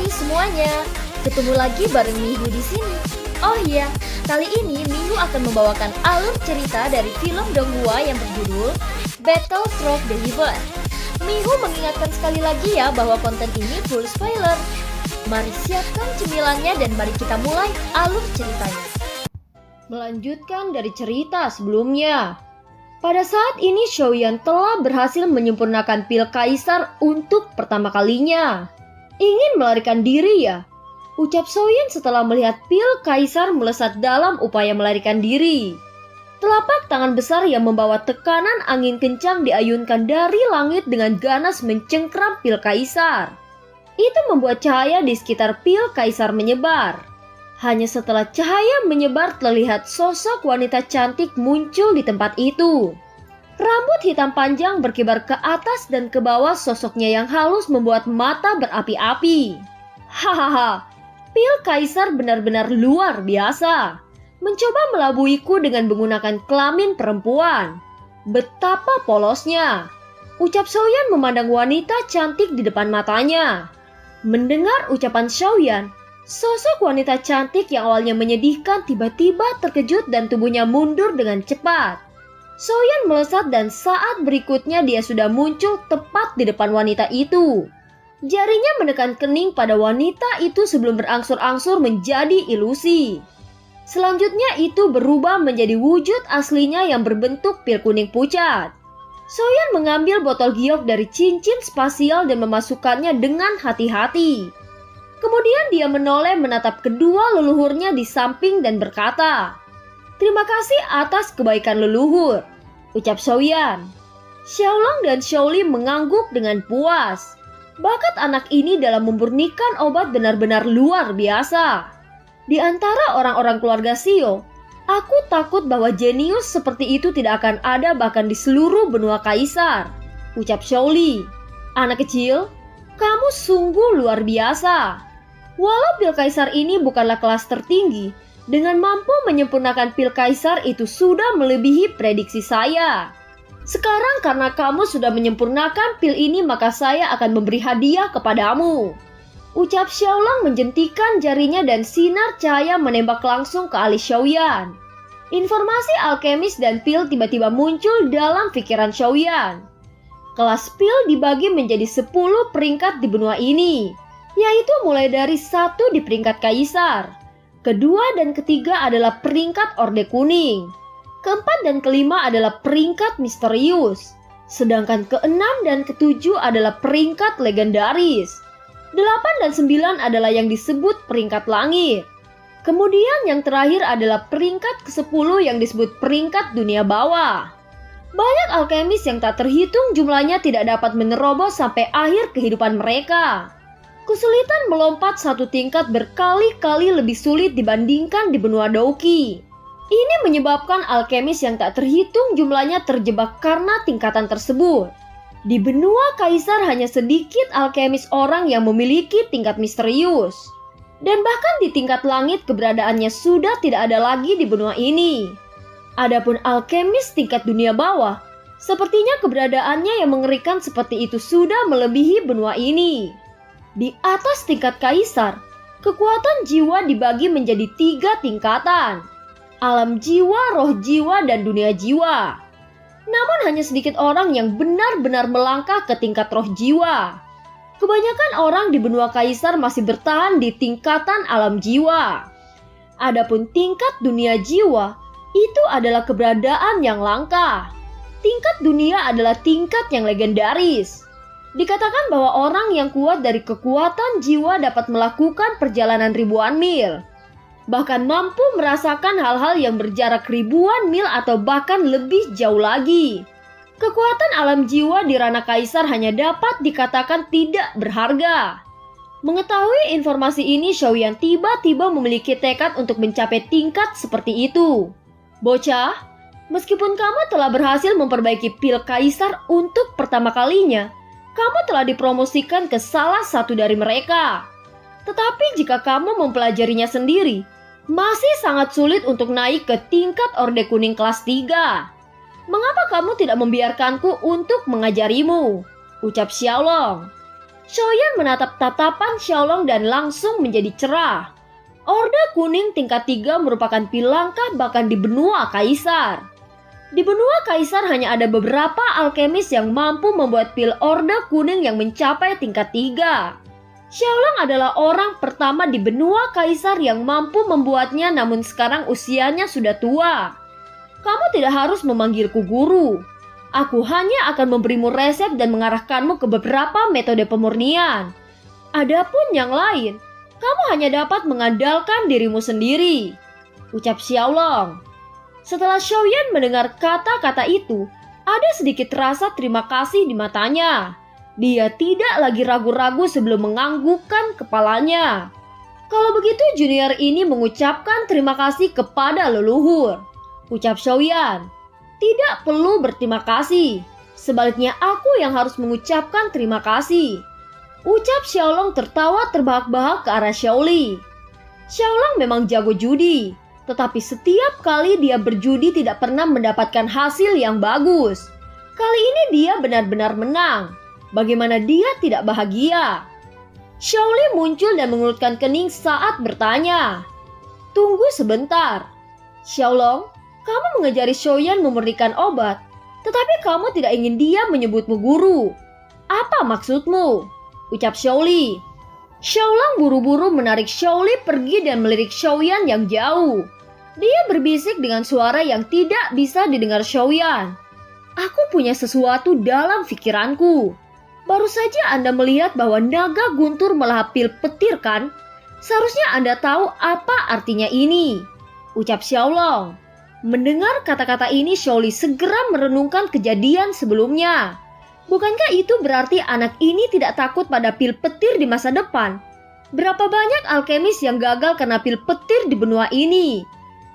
Hai semuanya, ketemu lagi bareng Mihu di sini. Oh iya, kali ini Mihu akan membawakan alur cerita dari film Donghua yang berjudul Battle Through the Heaven. Mihu mengingatkan sekali lagi ya bahwa konten ini full spoiler. Mari siapkan cemilannya dan mari kita mulai alur ceritanya. Melanjutkan dari cerita sebelumnya. Pada saat ini Xiaoyan telah berhasil menyempurnakan pil kaisar untuk pertama kalinya. Ingin melarikan diri ya? Ucap Xiaoyan setelah melihat pil kaisar melesat dalam upaya melarikan diri. Telapak tangan besar yang membawa tekanan angin kencang diayunkan dari langit dengan ganas mencengkram pil kaisar. Itu membuat cahaya di sekitar pil kaisar menyebar. Hanya setelah cahaya menyebar terlihat sosok wanita cantik muncul di tempat itu. Rambut hitam panjang berkibar ke atas dan ke bawah, sosoknya yang halus membuat mata berapi-api. Hahaha, pil kaisar benar-benar luar biasa. Mencoba melabuiku dengan menggunakan kelamin perempuan. Betapa polosnya. Ucap Xiaoyan memandang wanita cantik di depan matanya. Mendengar ucapan Xiaoyan, sosok wanita cantik yang awalnya menyedihkan tiba-tiba terkejut dan tubuhnya mundur dengan cepat. Xiaoyan melesat dan saat berikutnya dia sudah muncul tepat di depan wanita itu. Jarinya menekan kening pada wanita itu sebelum berangsur-angsur menjadi ilusi. Selanjutnya itu berubah menjadi wujud aslinya yang berbentuk pil kuning pucat. Xiaoyan mengambil botol giok dari cincin spasial dan memasukkannya dengan hati-hati. Kemudian dia menoleh menatap kedua leluhurnya di samping dan berkata, "Terima kasih atas kebaikan leluhur," ucap Xiaoyan. Xiaolong dan Xiaoli mengangguk dengan puas. Bakat anak ini dalam memurnikan obat benar-benar luar biasa. Di antara orang-orang keluarga Xiao, aku takut bahwa jenius seperti itu tidak akan ada bahkan di seluruh benua kaisar, ucap Xiaoli. Anak kecil, kamu sungguh luar biasa. Walau pil kaisar ini bukanlah kelas tertinggi, dengan mampu menyempurnakan pil kaisar itu sudah melebihi prediksi saya. Sekarang karena kamu sudah menyempurnakan pil ini maka saya akan memberi hadiah kepadamu. Ucap Xiaolong menjentikan jarinya dan sinar cahaya menembak langsung ke alis Xiaoyan. Informasi alkemis dan pil tiba-tiba muncul dalam pikiran Xiaoyan. Kelas pil dibagi menjadi 10 peringkat di benua ini, yaitu mulai dari 1 di peringkat kaisar. Kedua dan ketiga adalah peringkat Orde Kuning. Keempat dan kelima adalah peringkat misterius. Sedangkan keenam dan ketujuh adalah peringkat legendaris. 8 dan 9 adalah yang disebut peringkat langit. Kemudian yang terakhir adalah peringkat ke-10 yang disebut peringkat dunia bawah. Banyak alkemis yang tak terhitung jumlahnya tidak dapat menerobos sampai akhir kehidupan mereka. Kesulitan melompat satu tingkat berkali-kali lebih sulit dibandingkan di benua Douqi. Ini menyebabkan alkemis yang tak terhitung jumlahnya terjebak karena tingkatan tersebut. Di benua kaisar hanya sedikit alkemis orang yang memiliki tingkat misterius. Dan bahkan di tingkat langit keberadaannya sudah tidak ada lagi di benua ini. Adapun alkemis tingkat dunia bawah, sepertinya keberadaannya yang mengerikan seperti itu sudah melebihi benua ini. Di atas tingkat kaisar, kekuatan jiwa dibagi menjadi 3 tingkatan. Alam jiwa, roh jiwa, dan dunia jiwa. Namun hanya sedikit orang yang benar-benar melangkah ke tingkat roh jiwa. Kebanyakan orang di benua kaisar masih bertahan di tingkatan alam jiwa. Adapun tingkat dunia jiwa, itu adalah keberadaan yang langka. Tingkat dunia adalah tingkat yang legendaris. Dikatakan bahwa orang yang kuat dari kekuatan jiwa dapat melakukan perjalanan ribuan mil. Bahkan mampu merasakan hal-hal yang berjarak ribuan mil atau bahkan lebih jauh lagi. Kekuatan alam jiwa di ranah kaisar hanya dapat dikatakan tidak berharga. Mengetahui informasi ini, Xiaoyan tiba-tiba memiliki tekad untuk mencapai tingkat seperti itu. Bocah, meskipun kamu telah berhasil memperbaiki pil kaisar untuk pertama kalinya, kamu telah dipromosikan ke salah satu dari mereka. Tetapi jika kamu mempelajarinya sendiri, masih sangat sulit untuk naik ke tingkat Orde Kuning kelas 3. Mengapa kamu tidak membiarkanku untuk mengajarimu? Ucap Xiaolong. Xiaoyan menatap tatapan Xiaolong dan langsung menjadi cerah. Orde Kuning tingkat 3 merupakan pil langka bahkan di benua Kaisar. Di benua Kaisar hanya ada beberapa alkemis yang mampu membuat pil Orde Kuning yang mencapai tingkat 3. Xiaolong adalah orang pertama di benua Kaisar yang mampu membuatnya, namun sekarang usianya sudah tua. Kamu tidak harus memanggilku guru. Aku hanya akan memberimu resep dan mengarahkanmu ke beberapa metode pemurnian. Adapun yang lain, kamu hanya dapat mengandalkan dirimu sendiri, ucap Xiaolong. Setelah Xiaoyan mendengar kata-kata itu, ada sedikit rasa terima kasih di matanya. Dia tidak lagi ragu-ragu sebelum menganggukkan kepalanya. Kalau begitu junior ini mengucapkan terima kasih kepada leluhur, ucap Xiaoyan. Tidak perlu berterima kasih. Sebaliknya aku yang harus mengucapkan terima kasih, ucap Xiaolong tertawa terbahak-bahak ke arah Xiaoli. Xiaolong memang jago judi, tetapi setiap kali dia berjudi tidak pernah mendapatkan hasil yang bagus. Kali ini dia benar-benar menang. Bagaimana dia tidak bahagia? Xiaoli muncul dan mengulurkan kening saat bertanya. Tunggu sebentar. Xiaolong, kamu mengajari Xiaoyan memurnikan obat, tetapi kamu tidak ingin dia menyebutmu guru. Apa maksudmu? Ucap Xiaoli. Xiaolong buru-buru menarik Xiaoli pergi dan melirik Xiaoyan yang jauh. Dia berbisik dengan suara yang tidak bisa didengar Xiaoyan. Aku punya sesuatu dalam pikiranku. Baru saja Anda melihat bahwa naga guntur melahap pil petir kan? Seharusnya Anda tahu apa artinya ini, ucap Xiaolong. Mendengar kata-kata ini, Xiaoli segera merenungkan kejadian sebelumnya. Bukankah itu berarti anak ini tidak takut pada pil petir di masa depan? Berapa banyak alkemis yang gagal karena pil petir di benua ini?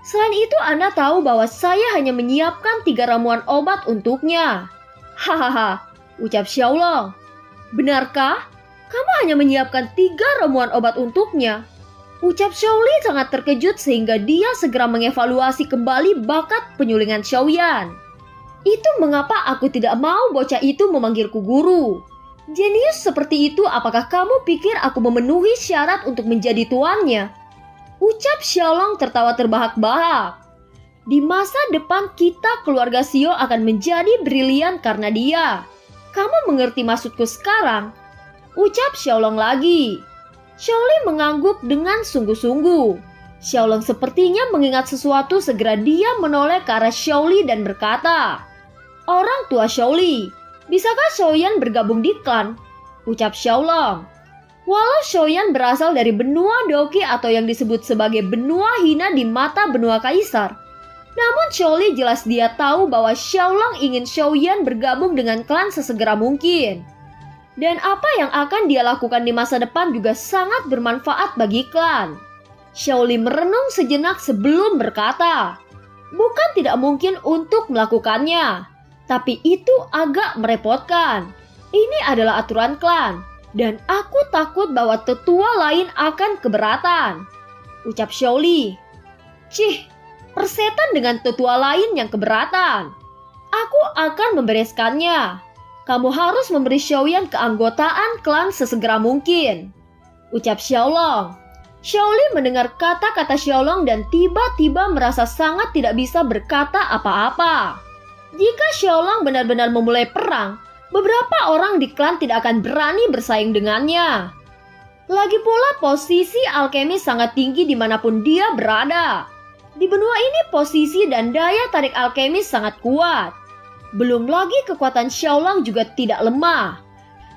Selain itu, Anda tahu bahwa saya hanya menyiapkan 3 ramuan obat untuknya. Hahaha, ucap Xiaolong. Benarkah? Kamu hanya menyiapkan 3 ramuan obat untuknya? Ucap Xiaoli sangat terkejut sehingga dia segera mengevaluasi kembali bakat penyulingan Xiaoyan. Itu mengapa aku tidak mau bocah itu memanggilku guru. Jenius seperti itu, apakah kamu pikir aku memenuhi syarat untuk menjadi tuannya? Ucap Xiaolong tertawa terbahak-bahak. Di masa depan kita keluarga Xiao akan menjadi brilian karena dia. Kamu mengerti maksudku sekarang? Ucap Xiaolong lagi. Xiaoli mengangguk dengan sungguh-sungguh. Xiaolong sepertinya mengingat sesuatu, segera dia menoleh ke arah Xiaoli dan berkata, Orang tua Xiaoli, bisakah Xiaoyan bergabung di klan? Ucap Xiaolong. Walau Xiaoyan berasal dari benua Doqi atau yang disebut sebagai benua hina di mata benua Kaisar, namun Xiaoli jelas dia tahu bahwa Xiaolong ingin Xiaoyan bergabung dengan klan sesegera mungkin. Dan apa yang akan dia lakukan di masa depan juga sangat bermanfaat bagi klan. Xiaoli merenung sejenak sebelum berkata, bukan tidak mungkin untuk melakukannya, tapi itu agak merepotkan. Ini adalah aturan klan, dan aku takut bahwa tetua lain akan keberatan, ucap Xiaoli. Cih, persetan dengan tetua lain yang keberatan. Aku akan membereskannya. Kamu harus memberi Xiaoyan keanggotaan klan sesegera mungkin, ucap Xiaolong. Xiaoli mendengar kata-kata Xiaolong dan tiba-tiba merasa sangat tidak bisa berkata apa-apa. Jika Xiaolong benar-benar memulai perang, beberapa orang di klan tidak akan berani bersaing dengannya. Lagi pula posisi alkemis sangat tinggi dimanapun dia berada. Di benua ini posisi dan daya tarik alkemis sangat kuat. Belum lagi kekuatan Xiaolong juga tidak lemah.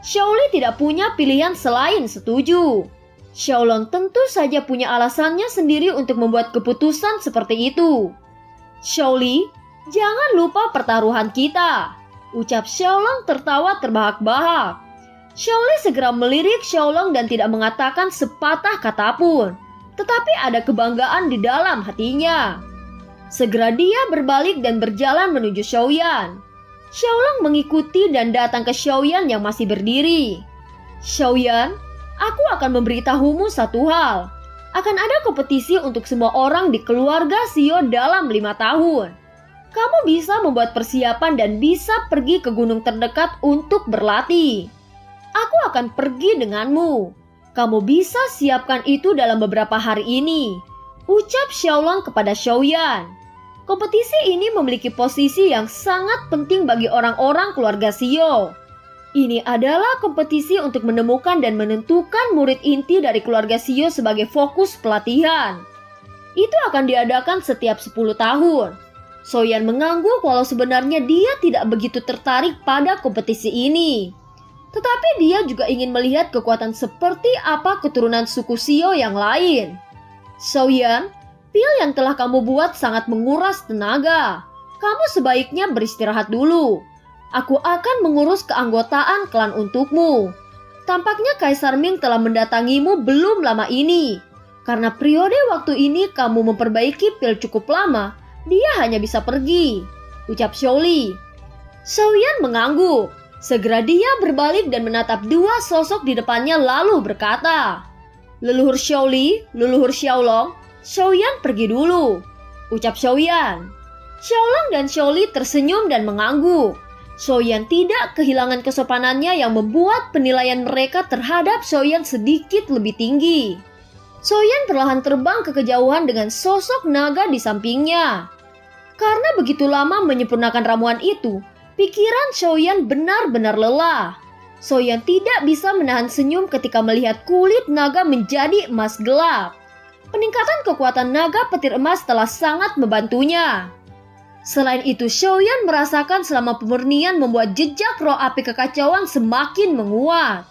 Xiaoli tidak punya pilihan selain setuju. Xiaolong tentu saja punya alasannya sendiri untuk membuat keputusan seperti itu. Xiaoli, jangan lupa pertaruhan kita, ucap Xiaolong tertawa terbahak-bahak. Xiaoli segera melirik Xiaolong dan tidak mengatakan sepatah kata pun, tetapi ada kebanggaan di dalam hatinya. Segera dia berbalik dan berjalan menuju Xiaoyan. Xiaolong mengikuti dan datang ke Xiaoyan yang masih berdiri. Xiaoyan, aku akan memberitahumu satu hal. Akan ada kompetisi untuk semua orang di keluarga Xiao dalam 5 tahun. Kamu bisa membuat persiapan dan bisa pergi ke gunung terdekat untuk berlatih. Aku akan pergi denganmu. Kamu bisa siapkan itu dalam beberapa hari ini, ucap Xiaolong kepada Xiaoyan. Kompetisi ini memiliki posisi yang sangat penting bagi orang-orang keluarga Xiao. Ini adalah kompetisi untuk menemukan dan menentukan murid inti dari keluarga Xiao sebagai fokus pelatihan. Itu akan diadakan setiap 10 tahun. Xiaoyan mengangguk walau sebenarnya dia tidak begitu tertarik pada kompetisi ini. Tetapi dia juga ingin melihat kekuatan seperti apa keturunan suku Xiao yang lain. Xiaoyan, pil yang telah kamu buat sangat menguras tenaga. Kamu sebaiknya beristirahat dulu. Aku akan mengurus keanggotaan klan untukmu. Tampaknya Kaisar Ming telah mendatangimu belum lama ini. Karena periode waktu ini kamu memperbaiki pil cukup lama, dia hanya bisa pergi, ucap Xiaoli. Xiaoyan mengangguk. Segera dia berbalik dan menatap dua sosok di depannya lalu berkata, "Leluhur Xiaoli, leluhur Xiaolong, Xiaoyan pergi dulu," ucap Xiaoyan. Xiaolong dan Xiaoli tersenyum dan mengangguk. Xiaoyan tidak kehilangan kesopanannya yang membuat penilaian mereka terhadap Xiaoyan sedikit lebih tinggi. Xiaoyan perlahan terbang ke kejauhan dengan sosok naga di sampingnya. Karena begitu lama menyempurnakan ramuan itu, pikiran Xiaoyan benar-benar lelah. Xiaoyan tidak bisa menahan senyum ketika melihat kulit naga menjadi emas gelap. Peningkatan kekuatan naga petir emas telah sangat membantunya. Selain itu, Xiaoyan merasakan selama pemurnian membuat jejak roh api kekacauan semakin menguat.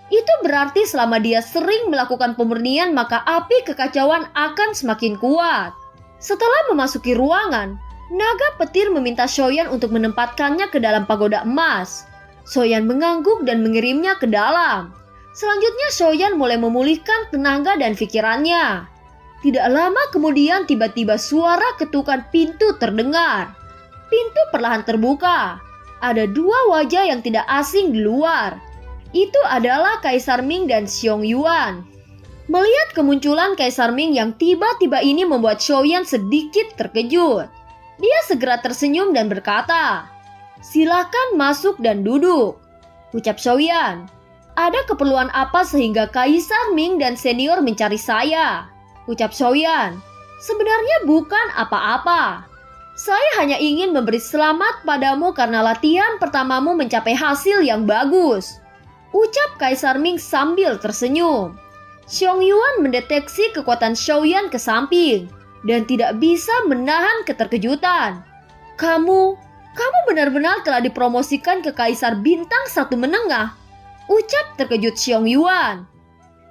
Itu berarti selama dia sering melakukan pemurnian maka api kekacauan akan semakin kuat. Setelah memasuki ruangan, naga petir meminta Xiaoyan untuk menempatkannya ke dalam pagoda emas. Xiaoyan mengangguk dan mengirimnya ke dalam. Selanjutnya Xiaoyan mulai memulihkan tenaga dan pikirannya. Tidak lama kemudian tiba-tiba suara ketukan pintu terdengar. Pintu perlahan terbuka. Ada dua wajah yang tidak asing di luar. Itu adalah Kaisar Ming dan Xiong Yuan. Melihat kemunculan Kaisar Ming yang tiba-tiba ini membuat Xiaoyan sedikit terkejut. Dia segera tersenyum dan berkata, "Silakan masuk dan duduk," ucap Xiaoyan. "Ada keperluan apa sehingga Kaisar Ming dan senior mencari saya?" ucap Xiaoyan. "Sebenarnya bukan apa-apa. Saya hanya ingin memberi selamat padamu karena latihan pertamamu mencapai hasil yang bagus," ucap Kaisar Ming sambil tersenyum. Xiong Yuan mendeteksi kekuatan Xiaoyan ke samping dan tidak bisa menahan keterkejutan. Kamu benar-benar telah dipromosikan ke Kaisar Bintang 1 Menengah," ucap terkejut Xiong Yuan.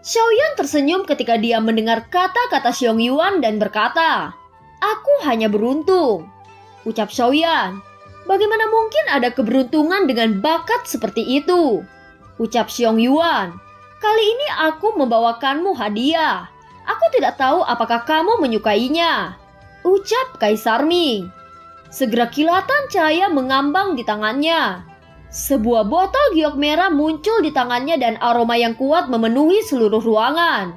Xiaoyan tersenyum ketika dia mendengar kata-kata Xiong Yuan dan berkata, "Aku hanya beruntung," ucap Xiaoyan. "Bagaimana mungkin ada keberuntungan dengan bakat seperti itu?" ucap Xiong Yuan. "Kali ini aku membawakanmu hadiah. Aku tidak tahu apakah kamu menyukainya," ucap Kaisar Ming. Segera kilatan cahaya mengambang di tangannya. Sebuah botol giok merah muncul di tangannya dan aroma yang kuat memenuhi seluruh ruangan.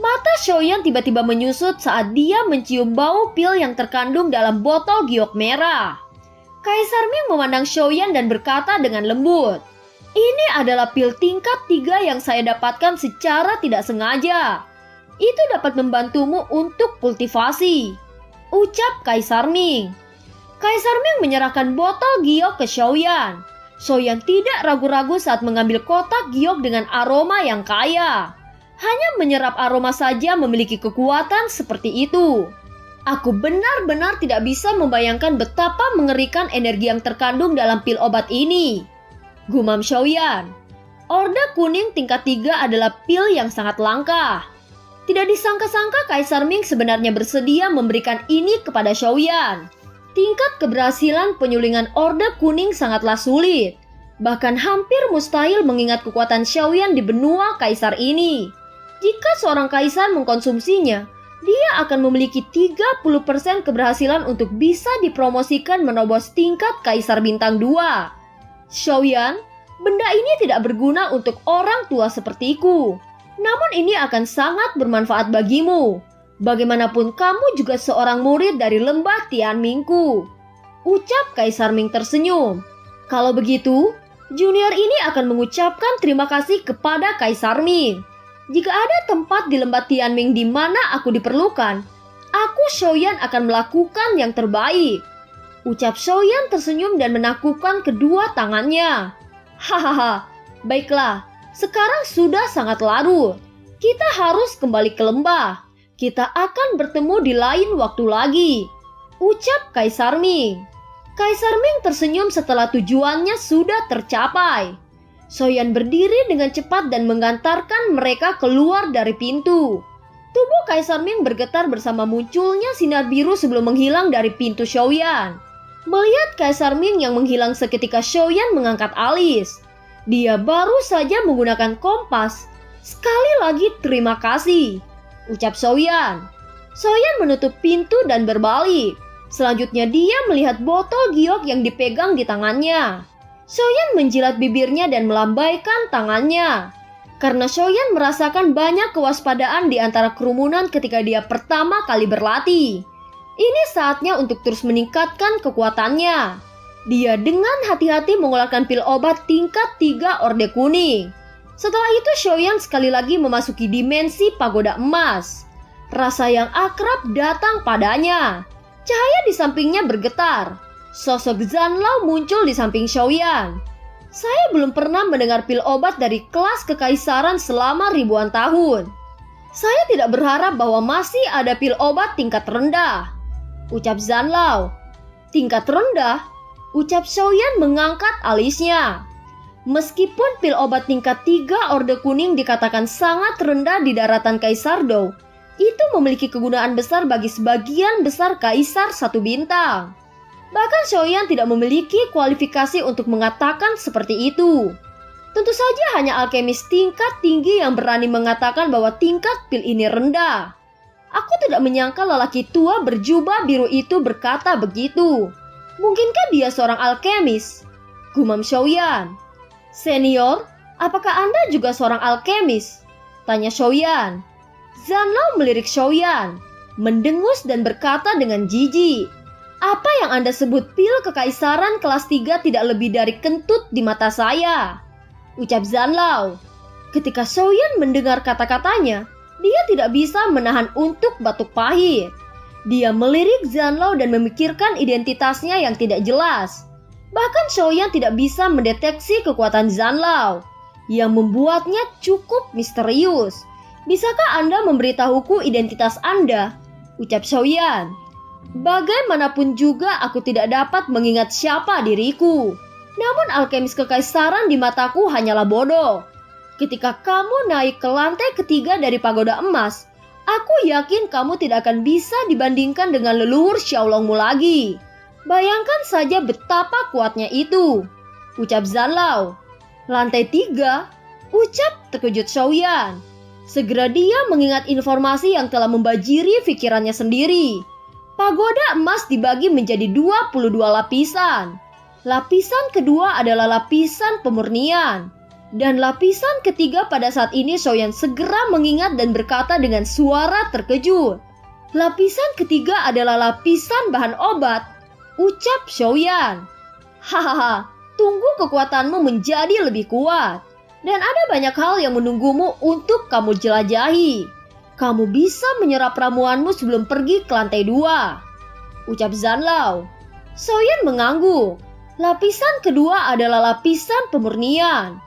Mata Xiaoyan tiba-tiba menyusut saat dia mencium bau pil yang terkandung dalam botol giok merah. Kaisar Ming memandang Xiaoyan dan berkata dengan lembut, "Ini adalah pil tingkat 3 yang saya dapatkan secara tidak sengaja. Itu dapat membantumu untuk kultivasi," ucap Kaisar Ming. Kaisar Ming menyerahkan botol giok ke Xiaoyan. Xiaoyan tidak ragu-ragu saat mengambil kotak giok dengan aroma yang kaya. Hanya menyerap aroma saja memiliki kekuatan seperti itu. "Aku benar-benar tidak bisa membayangkan betapa mengerikan energi yang terkandung dalam pil obat ini," gumam Xiaoyan. Orde kuning tingkat 3 adalah pil yang sangat langka. Tidak disangka-sangka Kaisar Ming sebenarnya bersedia memberikan ini kepada Xiaoyan. Tingkat keberhasilan penyulingan Orde Kuning sangatlah sulit. Bahkan hampir mustahil mengingat kekuatan Xiaoyan di benua Kaisar ini. Jika seorang Kaisar mengkonsumsinya, dia akan memiliki 30% keberhasilan untuk bisa dipromosikan menobos tingkat Kaisar Bintang 2. "Xiaoyan, benda ini tidak berguna untuk orang tua sepertiku. Namun ini akan sangat bermanfaat bagimu. Bagaimanapun kamu juga seorang murid dari lembah Tianmingku," ucap Kaisar Ming tersenyum. "Kalau begitu, Junior ini akan mengucapkan terima kasih kepada Kaisar Ming. Jika ada tempat di lembah Tianming di mana aku diperlukan, aku Xiaoyan akan melakukan yang terbaik. Ucap Xiaoyan tersenyum dan menakupkan kedua tangannya. Hahaha, baiklah, sekarang sudah sangat larut. Kita harus kembali ke lembah. Kita akan bertemu di lain waktu lagi. Ucap Kaisar Ming. Kaisar Ming tersenyum setelah tujuannya sudah tercapai. Xiaoyan berdiri dengan cepat dan mengantarkan mereka keluar dari pintu. Tubuh Kaisar Ming bergetar bersama munculnya sinar biru sebelum menghilang dari pintu Xiaoyan. Melihat Kaisar Ming yang menghilang seketika, Xiaoyan mengangkat alis. Dia baru saja menggunakan kompas. Sekali lagi terima kasih, ucap Xiaoyan. Xiaoyan menutup pintu dan berbalik. Selanjutnya dia melihat botol giok yang dipegang di tangannya. Xiaoyan menjilat bibirnya dan melambaikan tangannya. Karena Xiaoyan merasakan banyak kewaspadaan di antara kerumunan ketika dia pertama kali berlatih. Ini saatnya untuk terus meningkatkan kekuatannya. Dia dengan hati-hati mengeluarkan pil obat tingkat 3 Orde Kuning. Setelah itu Xiaoyan sekali lagi memasuki dimensi pagoda emas. Rasa yang akrab datang padanya. Cahaya di sampingnya bergetar. Sosok Zanlao muncul di samping Xiaoyan. Saya belum pernah mendengar pil obat dari kelas kekaisaran selama ribuan tahun. Saya tidak berharap bahwa masih ada pil obat tingkat rendah, ucap Zanlao. Tingkat rendah? Ucap Xiaoyan mengangkat alisnya. Meskipun pil obat tingkat 3 Orde Kuning dikatakan sangat rendah di daratan Kaisar Dou, itu memiliki kegunaan besar bagi sebagian besar kaisar 1 bintang. Bahkan Xiaoyan tidak memiliki kualifikasi untuk mengatakan seperti itu. Tentu saja hanya alkemis tingkat tinggi yang berani mengatakan bahwa tingkat pil ini rendah. Aku tidak menyangka lelaki tua berjubah biru itu berkata begitu. Mungkinkah dia seorang alkemis? Gumam Xiaoyan. Senior, apakah Anda juga seorang alkemis? Tanya Xiaoyan. Zanlao melirik Xiaoyan, mendengus dan berkata dengan jijik. Apa yang Anda sebut pil kekaisaran kelas 3 tidak lebih dari kentut di mata saya, ucap Zanlao. Ketika Xiaoyan mendengar kata-katanya, dia tidak bisa menahan untuk batuk pahit. Dia melirik Zanlao dan memikirkan identitasnya yang tidak jelas. Bahkan Xiaoyan tidak bisa mendeteksi kekuatan Zanlao, yang membuatnya cukup misterius. Bisakah Anda memberitahuku identitas Anda? Ucap Xiaoyan. Bagaimanapun juga aku tidak dapat mengingat siapa diriku. Namun alkemis kekaisaran di mataku hanyalah bodoh. Ketika kamu naik ke lantai ketiga dari pagoda emas, aku yakin kamu tidak akan bisa dibandingkan dengan leluhur Xiaolongmu lagi. Bayangkan saja betapa kuatnya itu, ucap Zanlao. Lantai 3, ucap terkejut Xiaoyan. Segera dia mengingat informasi yang telah membajiri pikirannya sendiri. Pagoda emas dibagi menjadi 22 lapisan. Lapisan kedua adalah lapisan pemurnian. Dan lapisan ketiga pada saat ini Xiaoyan segera mengingat dan berkata dengan suara terkejut. Lapisan ketiga adalah lapisan bahan obat, ucap Xiaoyan. Hahaha, tunggu kekuatanmu menjadi lebih kuat. Dan ada banyak hal yang menunggumu untuk kamu jelajahi. Kamu bisa menyerap ramuanmu sebelum pergi ke lantai 2, ucap Zanlao. Xiaoyan mengangguk. Lapisan kedua adalah lapisan pemurnian.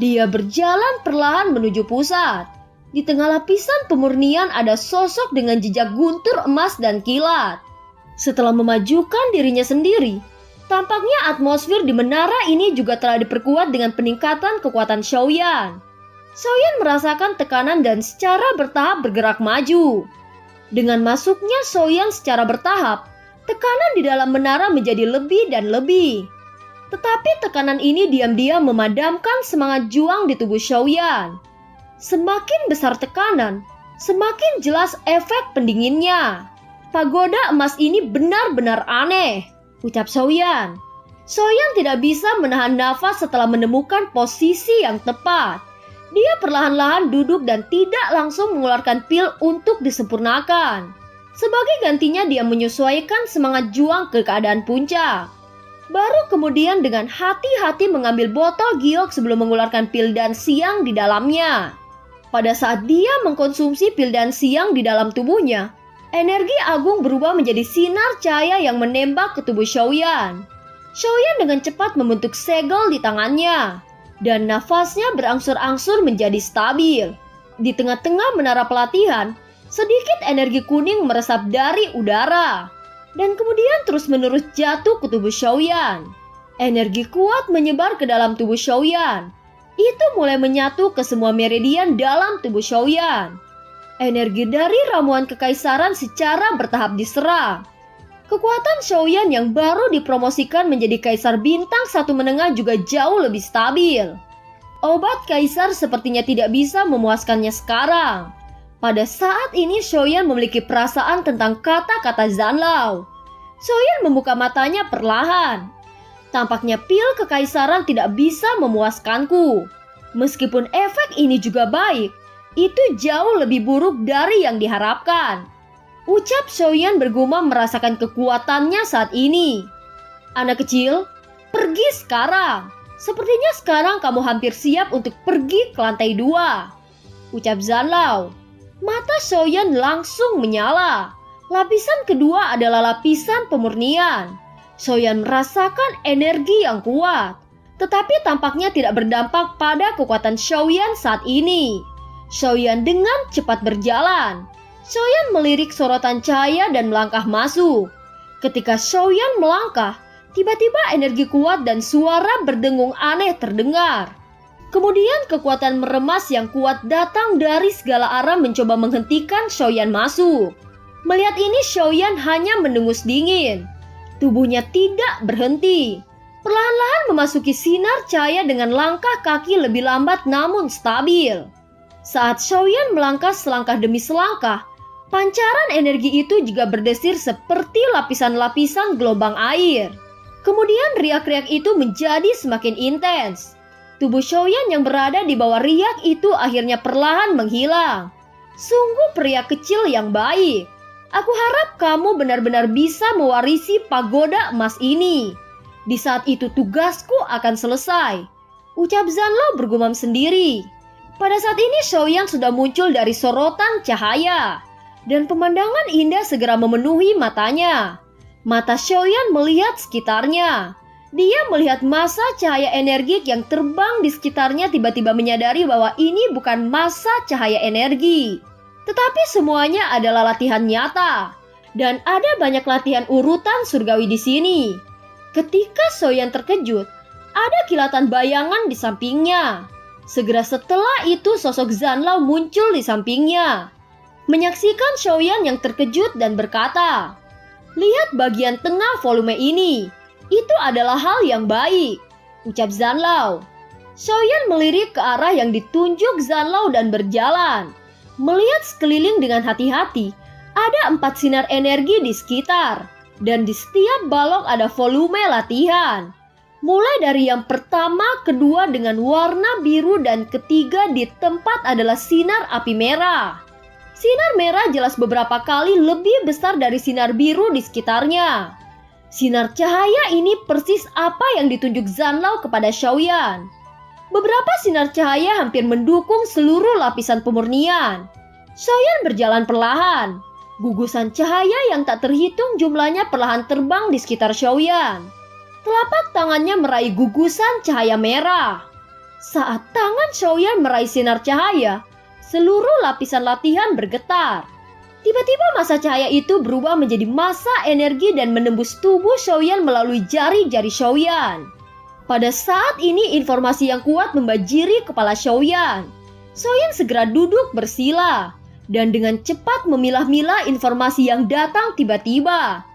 Dia berjalan perlahan menuju pusat. Di tengah lapisan pemurnian ada sosok dengan jejak guntur emas dan kilat. Setelah memajukan dirinya sendiri, tampaknya atmosfer di menara ini juga telah diperkuat dengan peningkatan kekuatan Xiaoyan. Xiaoyan merasakan tekanan dan secara bertahap bergerak maju. Dengan masuknya Xiaoyan secara bertahap, tekanan di dalam menara menjadi lebih dan lebih. Tetapi tekanan ini diam-diam memadamkan semangat juang di tubuh Xiaoyan. Semakin besar tekanan, semakin jelas efek pendinginnya. Pagoda emas ini benar-benar aneh, ucap Xiaoyan. Xiaoyan tidak bisa menahan nafas setelah menemukan posisi yang tepat. Dia perlahan-lahan duduk dan tidak langsung mengeluarkan pil untuk disempurnakan. Sebagai gantinya dia menyesuaikan semangat juang ke keadaan puncak. Baru kemudian dengan hati-hati mengambil botol giok sebelum mengeluarkan pil dan siang di dalamnya. Pada saat dia mengkonsumsi pil dan siang di dalam tubuhnya, energi agung berubah menjadi sinar cahaya yang menembak ke tubuh Xiaoyan. Xiaoyan dengan cepat membentuk segel di tangannya, dan nafasnya berangsur-angsur menjadi stabil. Di tengah-tengah menara pelatihan, sedikit energi kuning meresap dari udara, dan kemudian terus-menerus jatuh ke tubuh Xiaoyan. Energi kuat menyebar ke dalam tubuh Xiaoyan. Itu mulai menyatu ke semua meridian dalam tubuh Xiaoyan. Energi dari ramuan kekaisaran secara bertahap diserang. Kekuatan Xiaoyan yang baru dipromosikan menjadi kaisar bintang 1 menengah juga jauh lebih stabil. Obat kaisar sepertinya tidak bisa memuaskannya sekarang. Pada saat ini Xiaoyan memiliki perasaan tentang kata-kata Zanlao. Xiaoyan membuka matanya perlahan. Tampaknya pil kekaisaran tidak bisa memuaskanku. Meskipun efek ini juga baik, itu jauh lebih buruk dari yang diharapkan. Ucap Xiaoyan bergumam merasakan kekuatannya saat ini. Anak kecil, pergi sekarang. Sepertinya sekarang kamu hampir siap untuk pergi ke lantai 2. Ucap Zanlao. Mata Xiaoyan langsung menyala. Lapisan kedua adalah lapisan pemurnian. Xiaoyan merasakan energi yang kuat, tetapi tampaknya tidak berdampak pada kekuatan Xiaoyan saat ini. Xiaoyan dengan cepat berjalan. Xiaoyan melirik sorotan cahaya dan melangkah masuk. Ketika Xiaoyan melangkah, tiba-tiba energi kuat dan suara berdengung aneh terdengar. Kemudian kekuatan meremas yang kuat datang dari segala arah mencoba menghentikan Xiaoyan masuk. Melihat ini Xiaoyan hanya mendengus dingin. Tubuhnya tidak berhenti. Perlahan-lahan memasuki sinar cahaya dengan langkah kaki lebih lambat namun stabil. Saat Xiaoyan melangkah selangkah demi selangkah, pancaran energi itu juga berdesir seperti lapisan-lapisan gelombang air. Kemudian riak-riak itu menjadi semakin intens. Tubuh Xiaoyan yang berada di bawah riak itu akhirnya perlahan menghilang. Sungguh pria kecil yang baik. Aku harap kamu benar-benar bisa mewarisi pagoda emas ini. Di saat itu tugasku akan selesai. Ucap Zanlao bergumam sendiri. Pada saat ini Xiaoyan sudah muncul dari sorotan cahaya. Dan pemandangan indah segera memenuhi matanya. Mata Xiaoyan melihat sekitarnya. Dia melihat massa cahaya energik yang terbang di sekitarnya tiba-tiba menyadari bahwa ini bukan massa cahaya energi. Tetapi semuanya adalah latihan nyata. Dan ada banyak latihan urutan surgawi di sini. Ketika Xiaoyan terkejut, ada kilatan bayangan di sampingnya. Segera setelah itu sosok Zanlao muncul di sampingnya. Menyaksikan Xiaoyan yang terkejut dan berkata, "Lihat bagian tengah volume ini. Itu adalah hal yang baik," ucap Zanlao. Xiaoyan melirik ke arah yang ditunjuk Zanlao dan berjalan. Melihat sekeliling dengan hati-hati, ada 4 sinar energi di sekitar. Dan di setiap balok ada volume latihan. Mulai dari yang pertama, kedua dengan warna biru, dan ketiga di tempat adalah sinar api merah. Sinar merah jelas beberapa kali lebih besar dari sinar biru di sekitarnya. Sinar cahaya ini persis apa yang ditunjuk Zanlao kepada Xiaoyan. Beberapa sinar cahaya hampir mendukung seluruh lapisan pemurnian. Xiaoyan berjalan perlahan. Gugusan cahaya yang tak terhitung jumlahnya perlahan terbang di sekitar Xiaoyan. Telapak tangannya meraih gugusan cahaya merah. Saat tangan Xiaoyan meraih sinar cahaya, seluruh lapisan latihan bergetar. Tiba-tiba massa cahaya itu berubah menjadi massa energi dan menembus tubuh Xiaoyan melalui jari-jari Xiaoyan. Pada saat ini informasi yang kuat membajiri kepala Xiaoyan. Xiaoyan segera duduk bersila dan dengan cepat memilah-milah informasi yang datang tiba-tiba.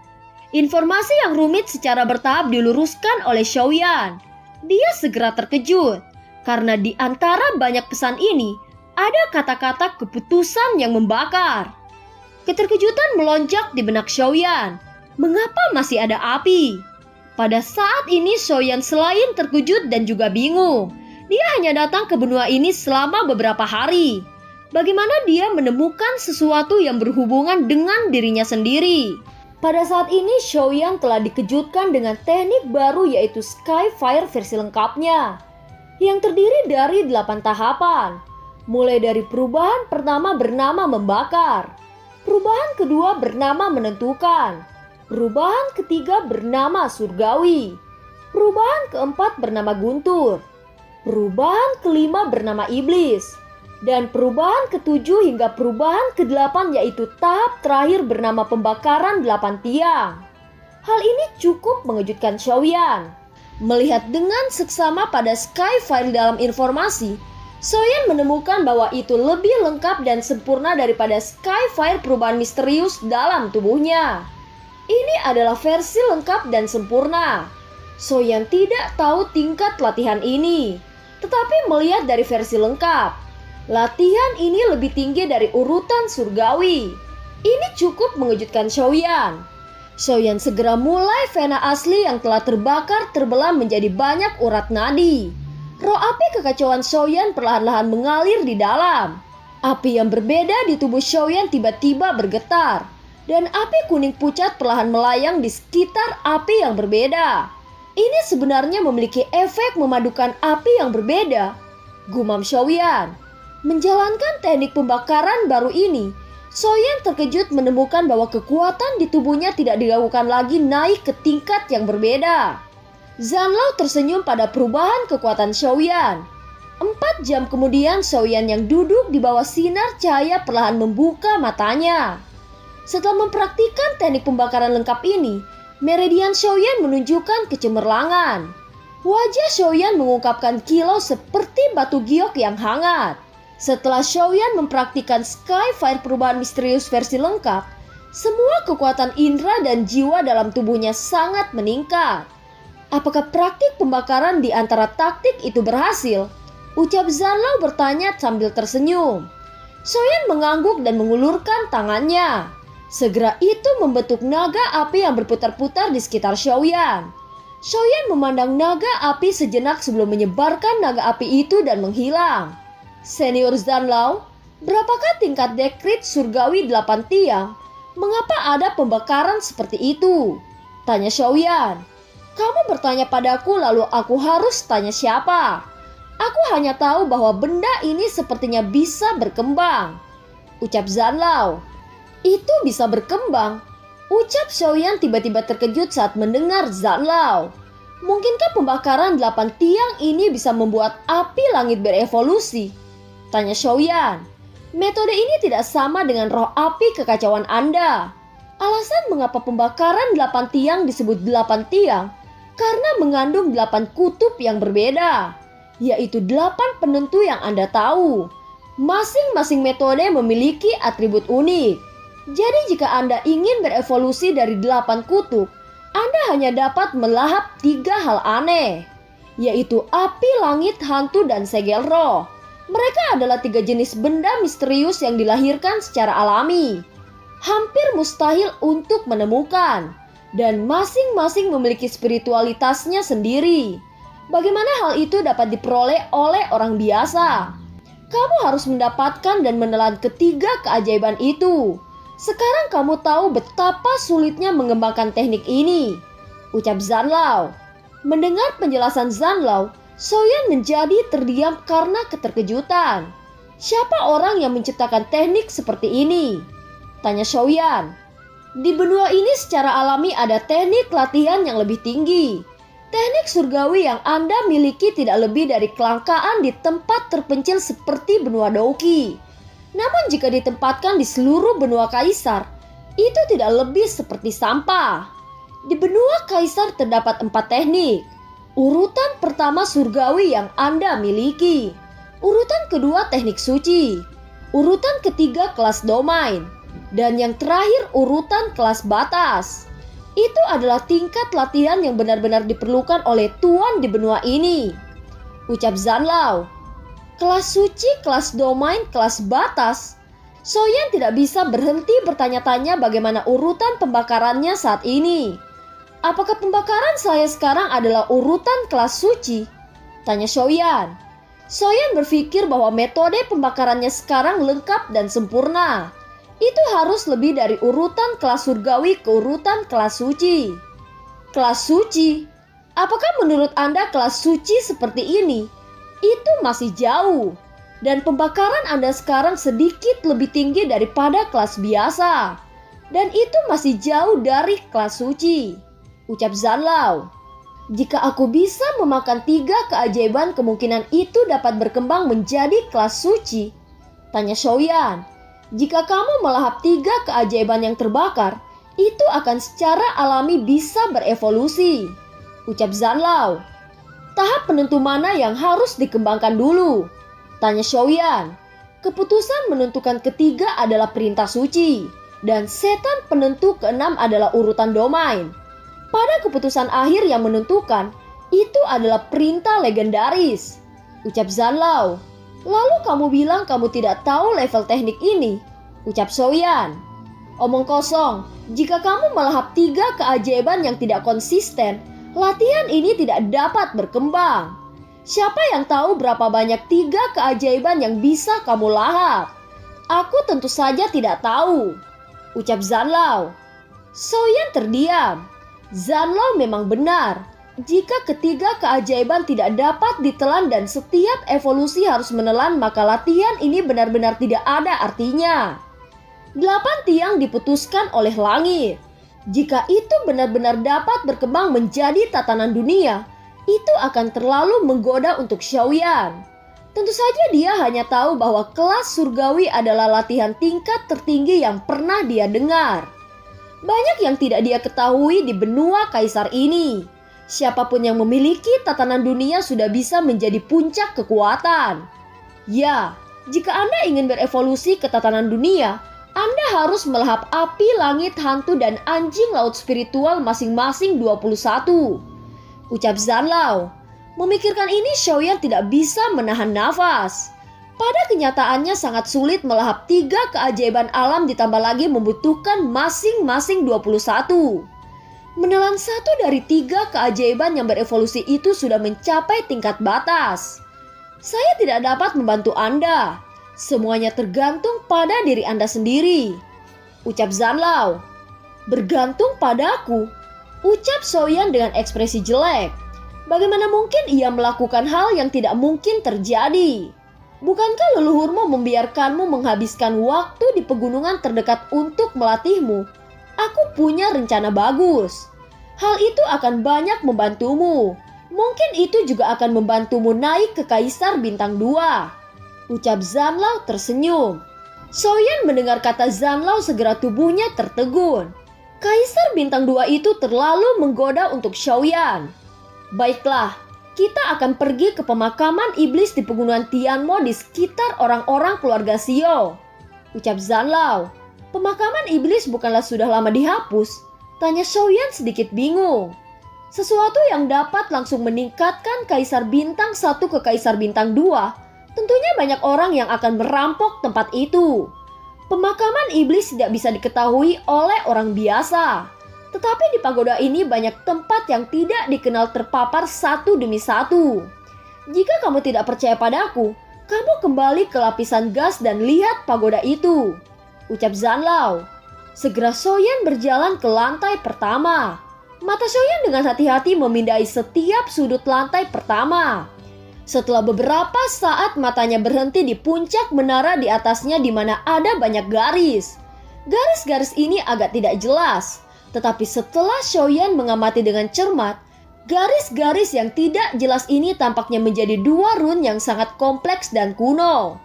Informasi yang rumit secara bertahap diluruskan oleh Xiaoyan. Dia segera terkejut karena di antara banyak pesan ini ada kata-kata keputusan yang membakar. Keterkejutan melonjak di benak Xiaoyan. Mengapa masih ada api? Pada saat ini Xiaoyan selain terkejut dan juga bingung. Dia hanya datang ke benua ini selama beberapa hari. Bagaimana dia menemukan sesuatu yang berhubungan dengan dirinya sendiri? Pada saat ini Xiaoyan telah dikejutkan dengan teknik baru yaitu Skyfire versi lengkapnya yang terdiri dari 8 tahapan. Mulai dari perubahan pertama bernama membakar, perubahan kedua bernama menentukan, perubahan ketiga bernama surgawi, perubahan keempat bernama guntur, perubahan kelima bernama iblis, dan perubahan ketujuh hingga perubahan kedelapan yaitu tahap terakhir bernama pembakaran 8 tiang. Hal ini cukup mengejutkan Xiaoyan. Melihat dengan seksama pada Skyfire dalam informasi, Xiaoyan menemukan bahwa itu lebih lengkap dan sempurna daripada Skyfire perubahan misterius dalam tubuhnya. Ini adalah versi lengkap dan sempurna. Xiaoyan tidak tahu tingkat latihan ini, tetapi melihat dari versi lengkap, latihan ini lebih tinggi dari urutan surgawi. Ini cukup mengejutkan Xiaoyan. Xiaoyan segera mulai vena asli yang telah terbakar terbelah menjadi banyak urat nadi. Roh api kekacauan Xiaoyan perlahan-lahan mengalir di dalam. Api yang berbeda di tubuh Xiaoyan tiba-tiba bergetar, dan api kuning pucat perlahan melayang di sekitar api yang berbeda. Ini sebenarnya memiliki efek memadukan api yang berbeda, gumam Xiaoyan. Menjalankan teknik pembakaran baru ini, Xiaoyan terkejut menemukan bahwa kekuatan di tubuhnya tidak dilakukan lagi naik ke tingkat yang berbeda. Zanlao tersenyum pada perubahan kekuatan Xiaoyan. 4 jam kemudian Xiaoyan yang duduk di bawah sinar cahaya perlahan membuka matanya. Setelah mempraktikkan teknik pembakaran lengkap ini, meridian Xiaoyan menunjukkan kecemerlangan. Wajah Xiaoyan mengungkapkan kilau seperti batu giok yang hangat. Setelah Xiaoyan mempraktikkan Skyfire perubahan misterius versi lengkap, semua kekuatan indera dan jiwa dalam tubuhnya sangat meningkat. Apakah praktik pembakaran di antara taktik itu berhasil? Ucap Zanlao bertanya sambil tersenyum. Xiaoyan mengangguk dan mengulurkan tangannya. Segera itu membentuk naga api yang berputar-putar di sekitar Xiaoyan. Xiaoyan memandang naga api sejenak sebelum menyebarkan naga api itu dan menghilang. Senior Zanlao, berapakah tingkat dekrit surgawi 8 tiang? Mengapa ada pembakaran seperti itu? Tanya Xiaoyan. Kamu bertanya padaku lalu aku harus tanya siapa? Aku hanya tahu bahwa benda ini sepertinya bisa berkembang. Ucap Zanlao. Itu bisa berkembang? Ucap Xiaoyan tiba-tiba terkejut saat mendengar Zanlao. Mungkinkah pembakaran 8 tiang ini bisa membuat api langit berevolusi? Tanya Xiaoyan. Metode ini tidak sama dengan roh api kekacauan Anda. Alasan mengapa pembakaran 8 tiang disebut 8 tiang karena mengandung 8 kutub yang berbeda, yaitu 8 penentu yang Anda tahu. Masing-masing metode memiliki atribut unik. Jadi jika Anda ingin berevolusi dari 8 kutub, Anda hanya dapat melahap 3 hal aneh, yaitu api, langit, hantu, dan segel roh. Mereka adalah 3 jenis benda misterius yang dilahirkan secara alami. Hampir mustahil untuk menemukan, dan masing-masing memiliki spiritualitasnya sendiri. Bagaimana hal itu dapat diperoleh oleh orang biasa? Kamu harus mendapatkan dan menelan ketiga keajaiban itu. Sekarang kamu tahu betapa sulitnya mengembangkan teknik ini, ucap Zanlao. Mendengar penjelasan Zanlao, Xiaoyan menjadi terdiam karena keterkejutan. Siapa orang yang menciptakan teknik seperti ini? Tanya Xiaoyan. Di benua ini secara alami ada teknik latihan yang lebih tinggi. Teknik surgawi yang Anda miliki tidak lebih dari kelangkaan di tempat terpencil seperti benua Douqi. Namun jika ditempatkan di seluruh benua Kaisar, itu tidak lebih seperti sampah. Di benua Kaisar terdapat 4 teknik. Urutan pertama surgawi yang Anda miliki. Urutan kedua teknik suci. Urutan ketiga kelas domain. Dan yang terakhir urutan kelas batas. Itu adalah tingkat latihan yang benar-benar diperlukan oleh tuan di benua ini, ucap Zanlao. Kelas suci, kelas domain, kelas batas. Xiaoyan tidak bisa berhenti bertanya-tanya bagaimana urutan pembakarannya saat ini. Apakah pembakaran saya sekarang adalah urutan kelas suci? Tanya Xiaoyan. Xiaoyan berpikir bahwa metode pembakarannya sekarang lengkap dan sempurna. Itu harus lebih dari urutan kelas surgawi ke urutan kelas suci. Kelas suci? Apakah menurut Anda kelas suci seperti ini? Itu masih jauh. Dan pembakaran Anda sekarang sedikit lebih tinggi daripada kelas biasa. Dan itu masih jauh dari kelas suci, ucap Zanlao. Jika aku bisa memakan 3 keajaiban, kemungkinan itu dapat berkembang menjadi kelas suci, tanya Xiaoyan. Jika kamu melahap 3 keajaiban yang terbakar, itu akan secara alami bisa berevolusi, ucap Zanlao. Tahap penentu mana yang harus dikembangkan dulu, tanya Xiaoyan. Keputusan menentukan ketiga adalah perintah suci, dan setan penentu keenam adalah urutan domain. Pada keputusan akhir yang menentukan, itu adalah perintah legendaris, ucap Zanlao. Lalu kamu bilang kamu tidak tahu level teknik ini, ucap Xiaoyan. Omong kosong, jika kamu melahap 3 keajaiban yang tidak konsisten, latihan ini tidak dapat berkembang. Siapa yang tahu berapa banyak 3 keajaiban yang bisa kamu lahap? Aku tentu saja tidak tahu, ucap Zanlao. Xiaoyan terdiam. Zanlao memang benar. Jika ketiga keajaiban tidak dapat ditelan dan setiap evolusi harus menelan, maka latihan ini benar-benar tidak ada artinya. 8 tiang diputuskan oleh langit. Jika itu benar-benar dapat berkembang menjadi tatanan dunia, itu akan terlalu menggoda untuk Xiaoyan. Tentu saja dia hanya tahu bahwa kelas surgawi adalah latihan tingkat tertinggi yang pernah dia dengar. Banyak yang tidak dia ketahui di benua kaisar ini. Siapapun yang memiliki tatanan dunia sudah bisa menjadi puncak kekuatan. Ya, jika Anda ingin berevolusi ke tatanan dunia, Anda harus melahap api langit hantu dan anjing laut spiritual masing-masing 21, ucap Zanlao. Memikirkan ini, Xiaoyan tidak bisa menahan nafas. Pada kenyataannya sangat sulit melahap 3 keajaiban alam, ditambah lagi membutuhkan masing-masing 21. Menelan 1 dari 3 keajaiban yang berevolusi itu sudah mencapai tingkat batas. Saya tidak dapat membantu Anda. Semuanya tergantung pada diri Anda sendiri, ucap Zanlao. Bergantung padaku, ucap Xiaoyan dengan ekspresi jelek. Bagaimana mungkin ia melakukan hal yang tidak mungkin terjadi? Bukankah leluhurmu membiarkanmu menghabiskan waktu di pegunungan terdekat untuk melatihmu? Aku punya rencana bagus. Hal itu akan banyak membantumu. Mungkin itu juga akan membantumu naik ke Kaisar Bintang 2, ucap Zanlao tersenyum. Xiaoyan mendengar kata Zanlao, segera tubuhnya tertegun. Kaisar Bintang 2 itu terlalu menggoda untuk Xiaoyan. Baiklah, kita akan pergi ke pemakaman iblis di pegunungan Tianmo di sekitar orang-orang keluarga Xiao, ucap Zanlao. Pemakaman iblis bukanlah sudah lama dihapus? Tanya Xiaoyan sedikit bingung. Sesuatu yang dapat langsung meningkatkan Kaisar Bintang 1 ke Kaisar Bintang 2, tentunya banyak orang yang akan merampok tempat itu. Pemakaman iblis tidak bisa diketahui oleh orang biasa. Tetapi di pagoda ini banyak tempat yang tidak dikenal terpapar satu demi satu. Jika kamu tidak percaya padaku, kamu kembali ke lapisan gas dan lihat pagoda itu, ucap Zanlao. Segera Xiaoyan berjalan ke lantai pertama. Mata Xiaoyan dengan hati-hati memindai setiap sudut lantai pertama. Setelah beberapa saat matanya berhenti di puncak menara di atasnya di mana ada banyak garis. Garis-garis ini agak tidak jelas. Tetapi setelah Xiaoyan mengamati dengan cermat, garis-garis yang tidak jelas ini tampaknya menjadi 2 rune yang sangat kompleks dan kuno.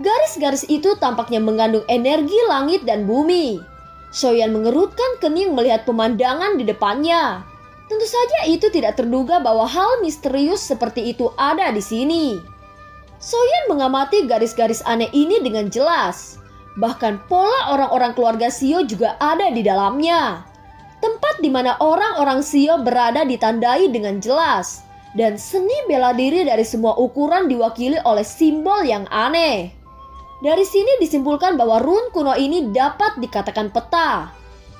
Garis-garis itu tampaknya mengandung energi langit dan bumi. Xiaoyan mengerutkan kening melihat pemandangan di depannya. Tentu saja itu tidak terduga bahwa hal misterius seperti itu ada di sini. Xiaoyan mengamati garis-garis aneh ini dengan jelas. Bahkan pola orang-orang keluarga Xiao juga ada di dalamnya. Tempat di mana orang-orang Xiao berada ditandai dengan jelas. Dan seni bela diri dari semua ukuran diwakili oleh simbol yang aneh. Dari sini disimpulkan bahwa rune kuno ini dapat dikatakan peta.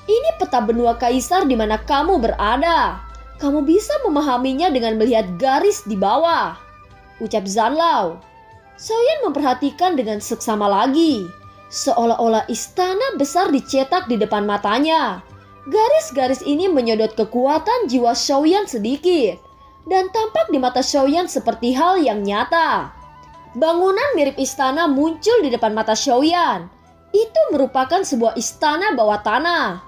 Ini peta benua kaisar di mana kamu berada. Kamu bisa memahaminya dengan melihat garis di bawah, ucap Zanlao. Xiaoyan memperhatikan dengan seksama lagi. Seolah-olah istana besar dicetak di depan matanya. Garis-garis ini menyodot kekuatan jiwa Xiaoyan sedikit, dan tampak di mata Xiaoyan seperti hal yang nyata. Bangunan mirip istana muncul di depan mata Xiaoyan. Itu merupakan sebuah istana bawah tanah.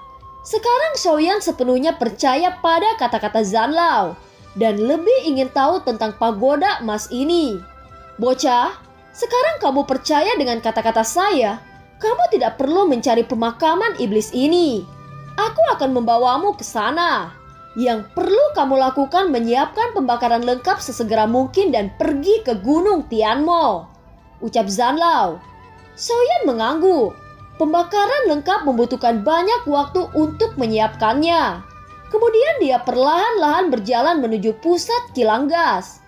Sekarang Xiaoyan sepenuhnya percaya pada kata-kata Zanlao dan lebih ingin tahu tentang pagoda emas ini. Bocah, sekarang kamu percaya dengan kata-kata saya. Kamu tidak perlu mencari pemakaman iblis ini. Aku akan membawamu ke sana. Yang perlu kamu lakukan menyiapkan pembakaran lengkap sesegera mungkin dan pergi ke Gunung Tianmo, ucap Zanlao. Xiaoyan mengangguk. Pembakaran lengkap membutuhkan banyak waktu untuk menyiapkannya. Kemudian dia perlahan-lahan berjalan menuju pusat kilang gas.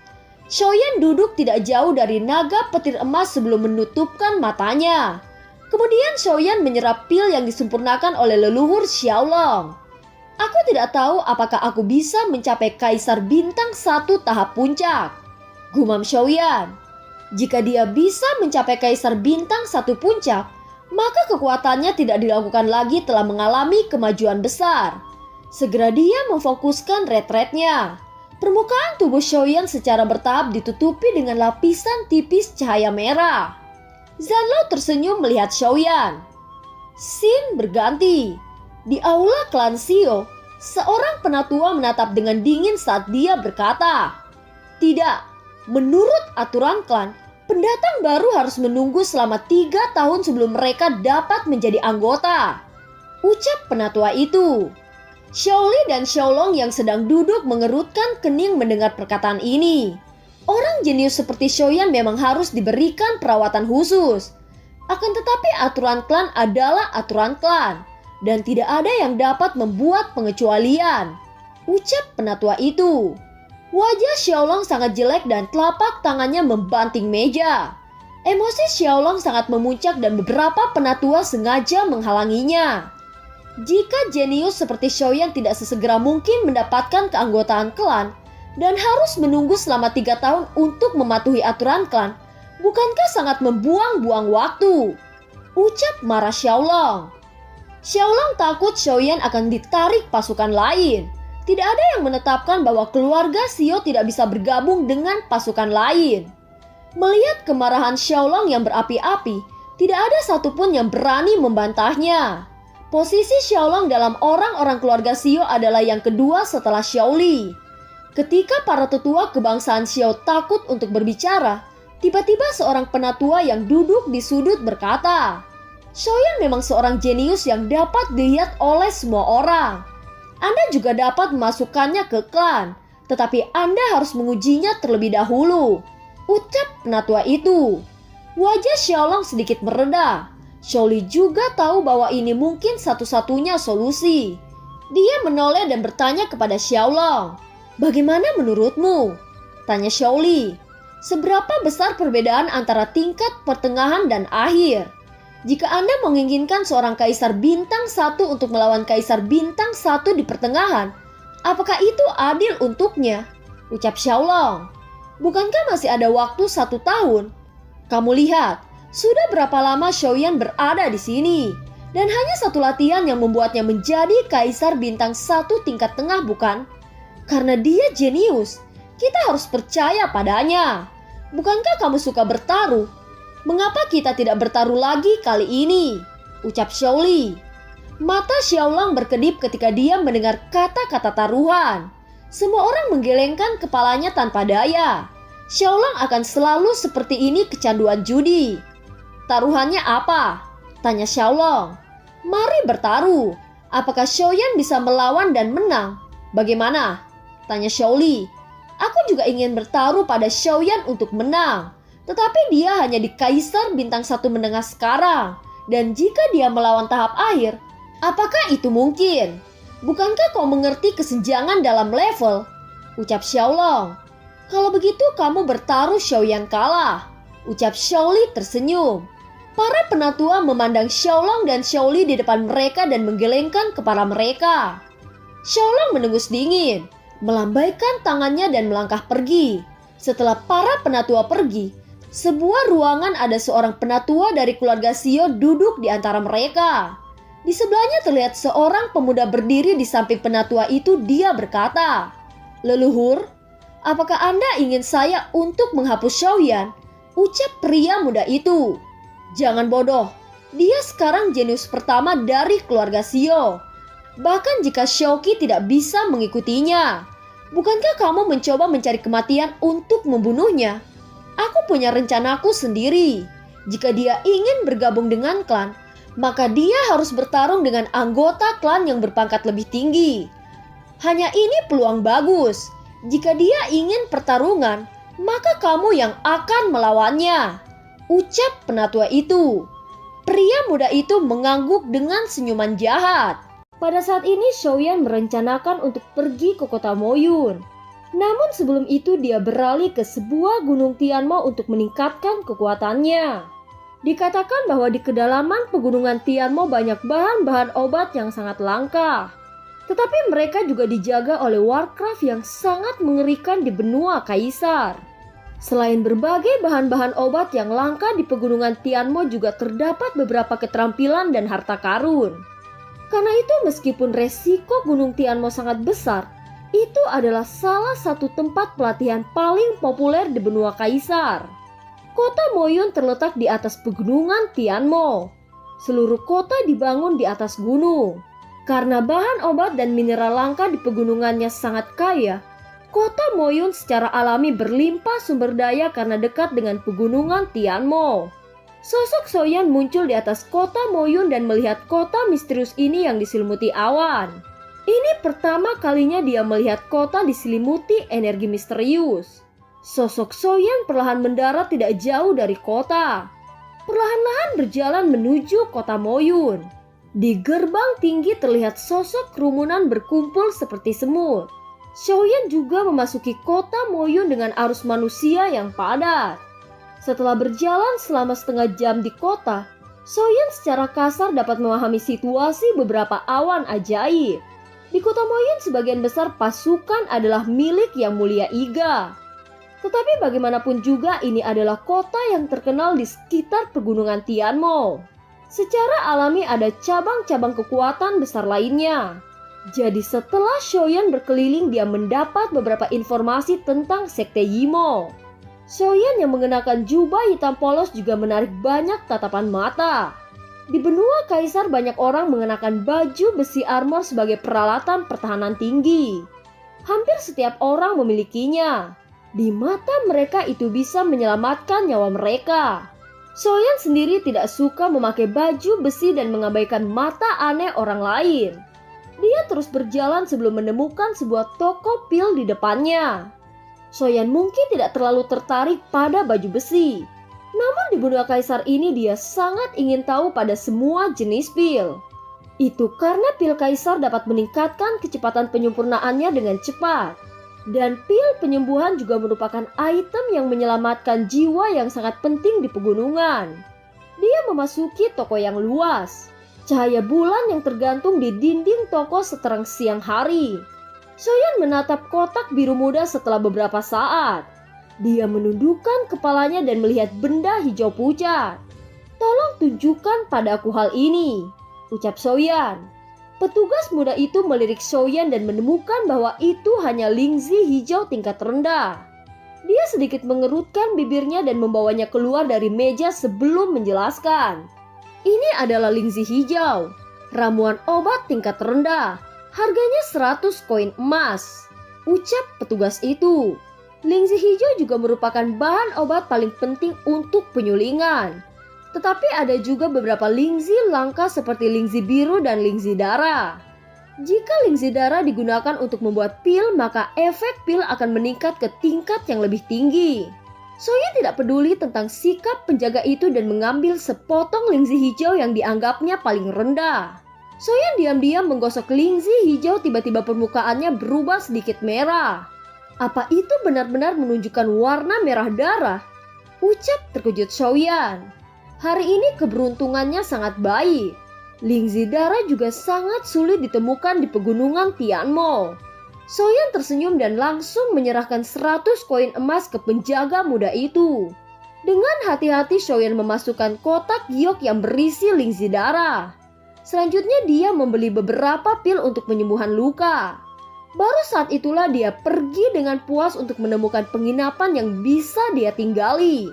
Xiaoyan duduk tidak jauh dari naga petir emas sebelum menutupkan matanya. Kemudian Xiaoyan menyerap pil yang disempurnakan oleh leluhur Xiaolong. Aku tidak tahu apakah aku bisa mencapai Kaisar Bintang 1 tahap puncak, gumam Xiaoyan. Jika dia bisa mencapai Kaisar Bintang 1 puncak, maka kekuatannya tidak dilakukan lagi telah mengalami kemajuan besar. Segera dia memfokuskan retretnya. Permukaan tubuh Xiaoyan secara bertahap ditutupi dengan lapisan tipis cahaya merah. Zanlao tersenyum melihat Xiaoyan. Scene berganti. Di aula klan Xiao, seorang penatua menatap dengan dingin saat dia berkata, "Tidak, menurut aturan klan, pendatang baru harus menunggu selama 3 tahun sebelum mereka dapat menjadi anggota," ucap penatua itu. Xiaoli dan Xiaolong yang sedang duduk mengerutkan kening mendengar perkataan ini. Orang jenius seperti Xiaoyan memang harus diberikan perawatan khusus. Akan tetapi aturan klan adalah aturan klan, dan tidak ada yang dapat membuat pengecualian, ucap penatua itu. Wajah Xiaolong sangat jelek dan telapak tangannya membanting meja. Emosi Xiaolong sangat memuncak dan beberapa penatua sengaja menghalanginya. Jika jenius seperti Xiaoyan tidak sesegera mungkin mendapatkan keanggotaan klan dan harus menunggu selama 3 tahun untuk mematuhi aturan klan, bukankah sangat membuang-buang waktu? Ucap marah Xiaolong. Xiaolong takut Xiaoyan akan ditarik pasukan lain. Tidak ada yang menetapkan bahwa keluarga Xiao tidak bisa bergabung dengan pasukan lain. Melihat kemarahan Xiaolong yang berapi-api, tidak ada satupun yang berani membantahnya. Posisi Xiaolong dalam orang-orang keluarga Xiao adalah yang kedua setelah Xiaoli. Ketika para tetua kebangsaan Xiao takut untuk berbicara, tiba-tiba seorang penatua yang duduk di sudut berkata, "Xiaoyan memang seorang jenius yang dapat dilihat oleh semua orang. Anda juga dapat memasukkannya ke klan, tetapi Anda harus mengujinya terlebih dahulu," ucap penatua itu. Wajah Xiaolong sedikit mereda. Xiaoli juga tahu bahwa ini mungkin satu-satunya solusi. Dia menoleh dan bertanya kepada Xiaolong, "Bagaimana menurutmu?" tanya Xiaoli. "Seberapa besar perbedaan antara tingkat pertengahan dan akhir? Jika Anda menginginkan seorang Kaisar Bintang 1 untuk melawan Kaisar Bintang 1 di pertengahan, apakah itu adil untuknya?" ucap Xiaolong. "Bukankah masih ada waktu 1 tahun? Kamu lihat, sudah berapa lama Xiaoyan berada di sini? Dan hanya 1 latihan yang membuatnya menjadi Kaisar Bintang 1 tingkat tengah, bukan? Karena dia jenius, kita harus percaya padanya. Bukankah kamu suka bertaruh? Mengapa kita tidak bertaruh lagi kali ini?" ucap Xiaoli. Mata Xiaolong berkedip ketika dia mendengar kata-kata taruhan. Semua orang menggelengkan kepalanya tanpa daya. Xiaolong akan selalu seperti ini kecanduan judi. "Taruhannya apa?" tanya Xiaolong. "Mari bertaruh. Apakah Xiaoyan bisa melawan dan menang? Bagaimana?" tanya Xiaoli. "Aku juga ingin bertaruh pada Xiaoyan untuk menang. Tetapi dia hanya di Kaisar Bintang 1 menengah sekarang. Dan jika dia melawan tahap akhir, apakah itu mungkin? Bukankah kau mengerti kesenjangan dalam level?" ucap Xiaolong. "Kalau begitu kamu bertaruh Xiaoyan kalah," ucap Xiaoli tersenyum. Para penatua memandang Xiaolong dan Xiaoli di depan mereka dan menggelengkan kepala mereka. Xiaolong menengus dingin, melambaikan tangannya dan melangkah pergi. Setelah para penatua pergi, Sebuah ruangan ada seorang penatua dari keluarga Shio duduk di antara mereka. Di sebelahnya terlihat seorang pemuda berdiri di samping penatua itu. Dia berkata, "Leluhur, apakah Anda ingin saya untuk menghapus Shaoyan?" Ucap pria muda itu. "Jangan bodoh, dia sekarang jenius pertama dari keluarga Shio. Bahkan jika Xiaoqi tidak bisa mengikutinya, bukankah kamu mencoba mencari kematian untuk membunuhnya? Aku punya rencanaku sendiri. Jika dia ingin bergabung dengan klan, maka dia harus bertarung dengan anggota klan yang berpangkat lebih tinggi. Hanya ini peluang bagus. Jika dia ingin pertarungan, maka kamu yang akan melawannya," ucap penatua itu. Pria muda itu mengangguk dengan senyuman jahat. Pada saat ini Shaoyan merencanakan untuk pergi ke kota Moyun. Namun sebelum itu dia beralih ke sebuah gunung Tianmo untuk meningkatkan kekuatannya. Dikatakan bahwa di kedalaman pegunungan Tianmo banyak bahan-bahan obat yang sangat langka. Tetapi mereka juga dijaga oleh Warcraft yang sangat mengerikan di benua Kaisar. Selain berbagai bahan-bahan obat yang langka di pegunungan Tianmo juga terdapat beberapa keterampilan dan harta karun. Karena itu meskipun resiko gunung Tianmo sangat besar, itu adalah salah satu tempat pelatihan paling populer di benua Kaisar. Kota Moyun terletak di atas pegunungan Tianmo. Seluruh kota dibangun di atas gunung. Karena bahan obat dan mineral langka di pegunungannya sangat kaya, kota Moyun secara alami berlimpah sumber daya karena dekat dengan pegunungan Tianmo. Sosok Shaoyan muncul di atas kota Moyun dan melihat kota misterius ini yang diselimuti awan. Ini pertama kalinya dia melihat kota diselimuti energi misterius. Sosok Shaoyan perlahan mendarat tidak jauh dari kota. Perlahan-lahan berjalan menuju kota Moyun. Di gerbang tinggi terlihat sosok kerumunan berkumpul seperti semut. Shaoyan juga memasuki kota Moyun dengan arus manusia yang padat. Setelah berjalan selama setengah jam di kota, Shaoyan secara kasar dapat memahami situasi beberapa awan ajaib. Di kota Moyun sebagian besar pasukan adalah milik Yang Mulia Iga. Tetapi bagaimanapun juga ini adalah kota yang terkenal di sekitar pegunungan Tianmo. Secara alami ada cabang-cabang kekuatan besar lainnya. Jadi setelah Shaoyan berkeliling dia mendapat beberapa informasi tentang Sekte Yimo. Shaoyan yang mengenakan jubah hitam polos juga menarik banyak tatapan mata. Di benua Kaisar banyak orang mengenakan baju besi armor sebagai peralatan pertahanan tinggi. Hampir setiap orang memilikinya. Di mata mereka itu bisa menyelamatkan nyawa mereka. Shaoyan sendiri tidak suka memakai baju besi dan mengabaikan mata aneh orang lain. Dia terus berjalan sebelum menemukan sebuah toko pil di depannya. Shaoyan mungkin tidak terlalu tertarik pada baju besi. Namun di benua Kaisar ini dia sangat ingin tahu pada semua jenis pil. Itu karena pil Kaisar dapat meningkatkan kecepatan penyempurnaannya dengan cepat. Dan pil penyembuhan juga merupakan item yang menyelamatkan jiwa yang sangat penting di pegunungan. Dia memasuki toko yang luas. Cahaya bulan yang tergantung di dinding toko seterang siang hari. Shaoyan menatap kotak biru muda setelah beberapa saat. Dia menundukkan kepalanya dan melihat benda hijau pucat. "Tolong tunjukkan padaku hal ini," ucap Shaoyan. Petugas muda itu melirik Shaoyan dan menemukan bahwa itu hanya lingzi hijau tingkat rendah. Dia sedikit mengerutkan bibirnya dan membawanya keluar dari meja sebelum menjelaskan. "Ini adalah lingzi hijau, ramuan obat tingkat rendah. Harganya 100 koin emas," ucap petugas itu. Lingzi hijau juga merupakan bahan obat paling penting untuk penyulingan. Tetapi ada juga beberapa lingzi langka seperti lingzi biru dan lingzi darah. Jika lingzi darah digunakan untuk membuat pil, maka efek pil akan meningkat ke tingkat yang lebih tinggi. Shaoyan tidak peduli tentang sikap penjaga itu dan mengambil sepotong lingzi hijau yang dianggapnya paling rendah. Shaoyan diam-diam menggosok lingzi hijau, tiba-tiba permukaannya berubah sedikit merah. "Apa itu benar-benar menunjukkan warna merah darah?" ucap terkejut Shaoyan. Hari ini keberuntungannya sangat baik. Lingzi darah juga sangat sulit ditemukan di pegunungan Tianmo. Shaoyan tersenyum dan langsung menyerahkan 100 koin emas ke penjaga muda itu. Dengan hati-hati Xiaoyan memasukkan kotak giok yang berisi lingzi darah. Selanjutnya dia membeli beberapa pil untuk penyembuhan luka. Baru saat itulah dia pergi dengan puas untuk menemukan penginapan yang bisa dia tinggali.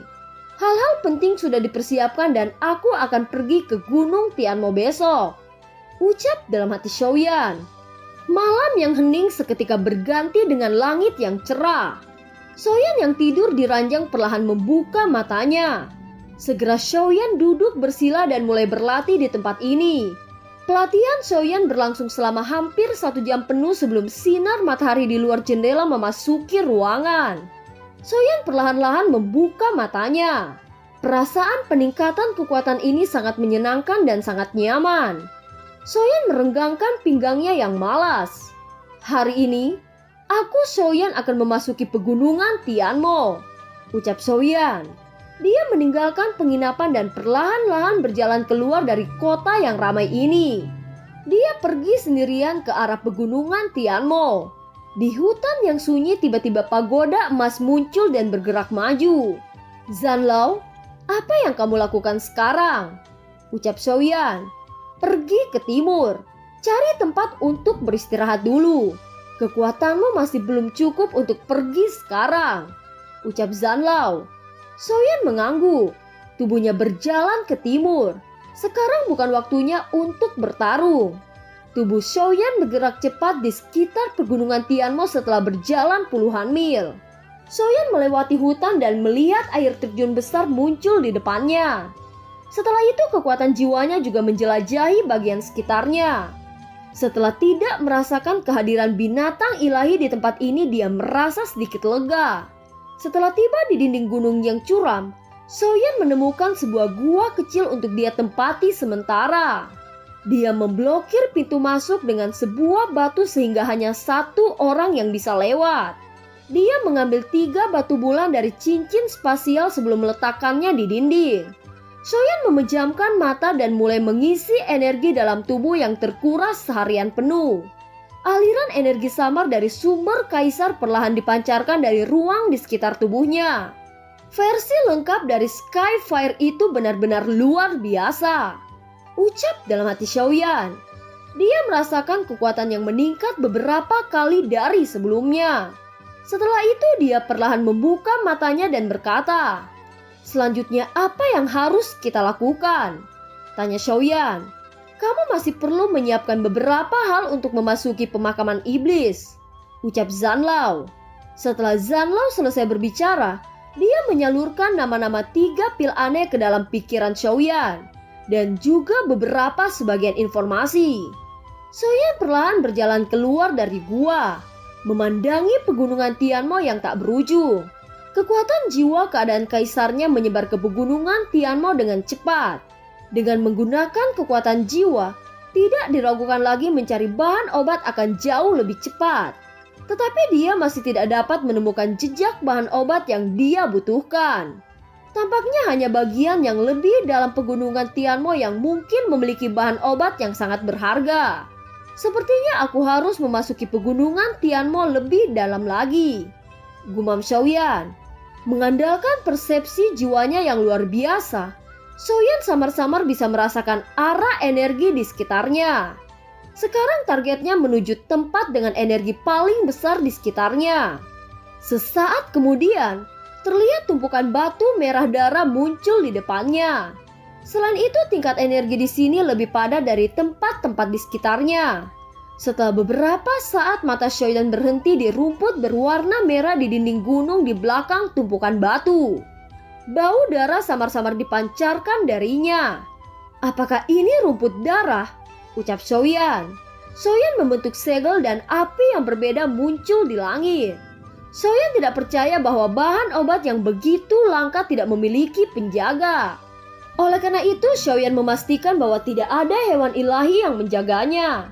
Hal-hal penting sudah dipersiapkan dan aku akan pergi ke Gunung Tianmo besok, ucap dalam hati Xiaoyan. Malam yang hening seketika berganti dengan langit yang cerah. Xiaoyan yang tidur di ranjang perlahan membuka matanya. Segera Xiaoyan duduk bersila dan mulai berlatih di tempat ini. Pelatihan Xiaoyan berlangsung selama hampir 1 jam penuh sebelum sinar matahari di luar jendela memasuki ruangan. Xiaoyan perlahan-lahan membuka matanya. Perasaan peningkatan kekuatan ini sangat menyenangkan dan sangat nyaman. Xiaoyan merenggangkan pinggangnya yang malas. Hari ini, aku Xiaoyan akan memasuki pegunungan Tianmo, ucap Xiaoyan. Dia meninggalkan penginapan dan perlahan-lahan berjalan keluar dari kota yang ramai ini. Dia pergi sendirian ke arah pegunungan Tianmo. Di hutan yang sunyi tiba-tiba pagoda emas muncul dan bergerak maju. Zanlao, apa yang kamu lakukan sekarang? Ucap Xiaoyan. Pergi ke timur, cari tempat untuk beristirahat dulu. Kekuatanmu masih belum cukup untuk pergi sekarang, ucap Zanlao. Xiaoyan mengangguk. Tubuhnya berjalan ke timur. Sekarang bukan waktunya untuk bertarung. Tubuh Xiaoyan bergerak cepat di sekitar pegunungan Tianmo setelah berjalan puluhan mil. Xiaoyan melewati hutan dan melihat air terjun besar muncul di depannya. Setelah itu kekuatan jiwanya juga menjelajahi bagian sekitarnya. Setelah tidak merasakan kehadiran binatang ilahi di tempat ini, dia merasa sedikit lega. Setelah tiba di dinding gunung yang curam, Xiaoyan menemukan sebuah gua kecil untuk dia tempati sementara. Dia memblokir pintu masuk dengan sebuah batu sehingga hanya 1 orang yang bisa lewat. Dia mengambil 3 batu bulan dari cincin spasial sebelum meletakkannya di dinding. Xiaoyan memejamkan mata dan mulai mengisi energi dalam tubuh yang terkuras seharian penuh. Aliran energi samar dari sumber kaisar perlahan dipancarkan dari ruang di sekitar tubuhnya. Versi lengkap dari Skyfire itu benar-benar luar biasa, ucap dalam hati Xiaoyan. Dia merasakan kekuatan yang meningkat beberapa kali dari sebelumnya. Setelah itu dia perlahan membuka matanya dan berkata, "Selanjutnya apa yang harus kita lakukan?" tanya Xiaoyan. "Kamu masih perlu menyiapkan beberapa hal untuk memasuki pemakaman iblis," ucap Zanlao. Setelah Zanlao selesai berbicara, dia menyalurkan nama-nama 3 pil aneh ke dalam pikiran Xiaoyan dan juga beberapa sebagian informasi. Xiaoyan perlahan berjalan keluar dari gua, memandangi pegunungan Tianmo yang tak berujung. Kekuatan jiwa keadaan kaisarnya menyebar ke pegunungan Tianmo dengan cepat. Dengan menggunakan kekuatan jiwa, tidak diragukan lagi mencari bahan obat akan jauh lebih cepat. Tetapi dia masih tidak dapat menemukan jejak bahan obat yang dia butuhkan. Tampaknya hanya bagian yang lebih dalam pegunungan Tianmo yang mungkin memiliki bahan obat yang sangat berharga. Sepertinya aku harus memasuki pegunungan Tianmo lebih dalam lagi, gumam Xiaoyan. Mengandalkan persepsi jiwanya yang luar biasa, Xiaoyan samar-samar bisa merasakan arah energi di sekitarnya. Sekarang targetnya menuju tempat dengan energi paling besar di sekitarnya. Sesaat kemudian, terlihat tumpukan batu merah darah muncul di depannya. Selain itu, tingkat energi di sini lebih padat dari tempat-tempat di sekitarnya. Setelah beberapa saat, mata Xiaoyan berhenti di rumput berwarna merah di dinding gunung di belakang tumpukan batu. Bau darah samar-samar dipancarkan darinya. "Apakah ini rumput darah?" ucap Xiaoyan. Xiaoyan membentuk segel dan api yang berbeda muncul di langit. Xiaoyan tidak percaya bahwa bahan obat yang begitu langka tidak memiliki penjaga. Oleh karena itu, Xiaoyan memastikan bahwa tidak ada hewan ilahi yang menjaganya.